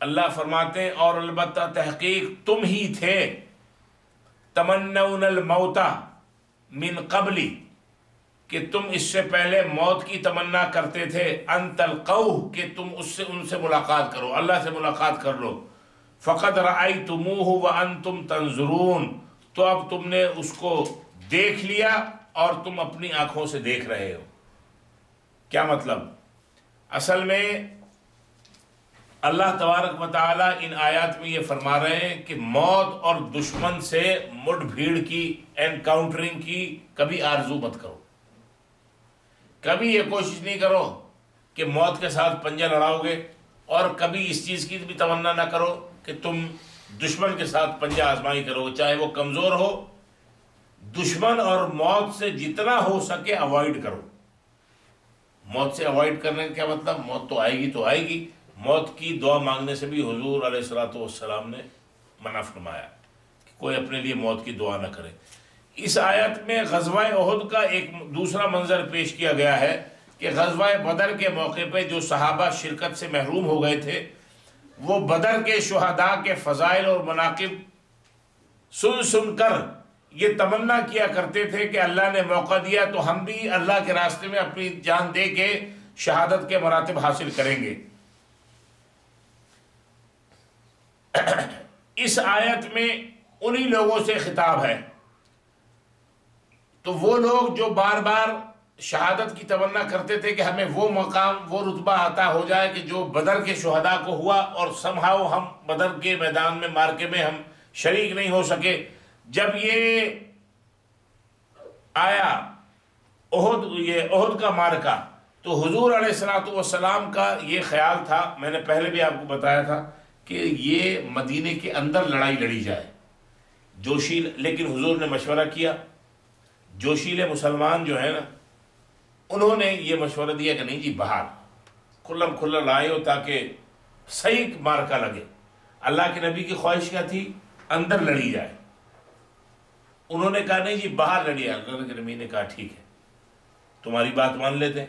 اللہ فرماتے ہیں اور البتہ تحقیق تم ہی تھے، تمنون الموت من قبل، کہ تم اس سے پہلے موت کی تمنا کرتے تھے، ان تلقوہ، کہ تم ان سے ملاقات کرو، اللہ سے ملاقات کر لو. فقد رأیتموہ وانتم تنظرون، تو اب تم نے اس کو دیکھ لیا اور تم اپنی آنکھوں سے دیکھ رہے ہو. کیا مطلب؟ اصل میں اللہ تبارک و تعالیٰ ان آیات میں یہ فرما رہے ہیں کہ موت اور دشمن سے مڈ بھیڑ کی، انکاؤنٹرنگ کی کبھی آرزو مت کرو. کبھی یہ کوشش نہیں کرو کہ موت کے ساتھ پنجہ لڑاؤ گے، اور کبھی اس چیز کی بھی تمنا نہ کرو کہ تم دشمن کے ساتھ پنجہ آزمائی کرو گے، چاہے وہ کمزور ہو. دشمن اور موت سے جتنا ہو سکے اوائڈ کرو. موت سے اوائڈ کرنے کا کیا مطلب؟ موت تو آئے گی تو آئے گی. موت کی دعا مانگنے سے بھی حضور علیہ الصلوۃ والسلام نے منع فرمایا کہ کوئی اپنے لیے موت کی دعا نہ کرے. اس آیت میں غزوہ احد کا ایک دوسرا منظر پیش کیا گیا ہے کہ غزوہ بدر کے موقع پہ جو صحابہ شرکت سے محروم ہو گئے تھے، وہ بدر کے شہداء کے فضائل اور مناقب سن سن کر یہ تمنا کیا کرتے تھے کہ اللہ نے موقع دیا تو ہم بھی اللہ کے راستے میں اپنی جان دے کے شہادت کے مراتب حاصل کریں گے. اس آیت میں انہی لوگوں سے خطاب ہے. تو وہ لوگ جو بار بار شہادت کی تمنا کرتے تھے کہ ہمیں وہ مقام، وہ رتبہ عطا ہو جائے کہ جو بدر کے شہداء کو ہوا، اور سمہاؤ ہم بدر کے میدان میں مارکے میں ہم شریک نہیں ہو سکے۔ جب یہ آیا احد کا معرکہ، تو حضور علیہ الصلوۃ والسلام کا یہ خیال تھا، میں نے پہلے بھی آپ کو بتایا تھا کہ یہ مدینے کے اندر لڑائی لڑی جائے، لیکن حضور نے مشورہ کیا۔ جوشیلے مسلمان جو ہیں نا، انہوں نے یہ مشورہ دیا کہ نہیں جی، باہر کھلم کھلا لڑائی ہو تاکہ صحیح مارکا لگے۔ اللہ کے نبی کی خواہش کیا تھی؟ اندر لڑی جائے۔ انہوں نے کہا نہیں جی باہر لڑی۔ اللہ کے نبی نے کہا ٹھیک ہے، تمہاری بات مان لیتے ہیں۔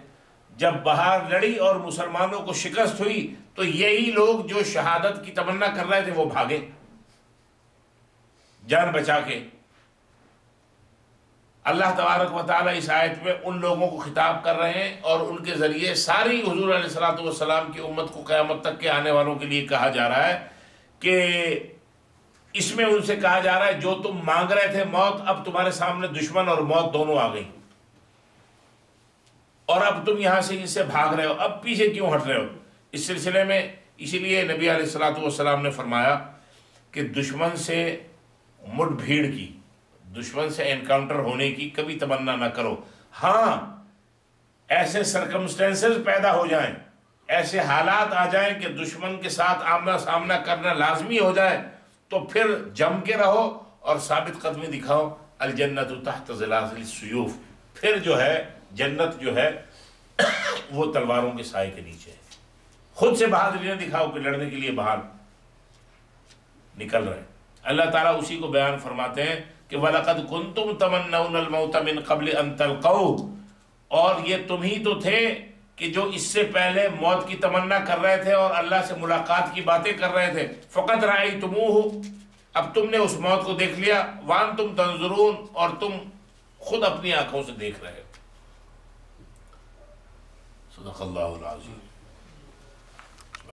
جب باہر لڑی اور مسلمانوں کو شکست ہوئی تو یہی لوگ جو شہادت کی تمنا کر رہے تھے وہ بھاگے جان بچا کے۔ اللہ تبارک و تعالیٰ اس آیت میں ان لوگوں کو خطاب کر رہے ہیں اور ان کے ذریعے ساری حضور علیہ الصلوۃ والسلام کی امت کو قیامت تک کے آنے والوں کے لیے کہا جا رہا ہے کہ اس میں ان سے کہا جا رہا ہے جو تم مانگ رہے تھے موت، اب تمہارے سامنے دشمن اور موت دونوں آ گئی، اور اب تم یہاں سے ان سے بھاگ رہے ہو، اب پیچھے کیوں ہٹ رہے ہو؟ اس سلسلے میں اسی لیے نبی علیہ الصلوۃ والسلام نے فرمایا کہ دشمن سے مٹ بھیڑ کی، دشمن سے انکاؤنٹر ہونے کی کبھی تمنا نہ کرو۔ ہاں ایسے سرکمسٹینسز پیدا ہو جائیں، ایسے حالات آ جائیں کہ دشمن کے ساتھ آمنا سامنا کرنا لازمی ہو جائے تو پھر جم کے رہو اور ثابت قدمی دکھاؤ۔ الجنت تحت ظلال السیوف، پھر جو ہے جنت جو ہے وہ تلواروں کے سائے کے نیچے ہے۔ خود سے بہادری نہ دکھاؤ کہ لڑنے کے لیے باہر نکل رہے۔ اللہ تعالیٰ اسی کو بیان فرماتے ہیں کہ وَلَقَدْ كُنْتُمْ تَمَنَّوْنَ الْمَوْتَ مِنْ قَبْلِ أَنْ تَلْقَوْهُ، اور یہ تم ہی تو تھے کہ جو اس سے پہلے موت کی تمنا کر رہے تھے اور اللہ سے ملاقات کی باتیں کر رہے تھے۔ فَقَدْ رَأَيْتُمُوهُ، اب تم نے اس موت کو دیکھ لیا۔ وَأَنْتُمْ تَنْظُرُونَ، اور تم خود اپنی آنکھوں سے دیکھ رہے ہو۔ صدق اللہ العظیم۔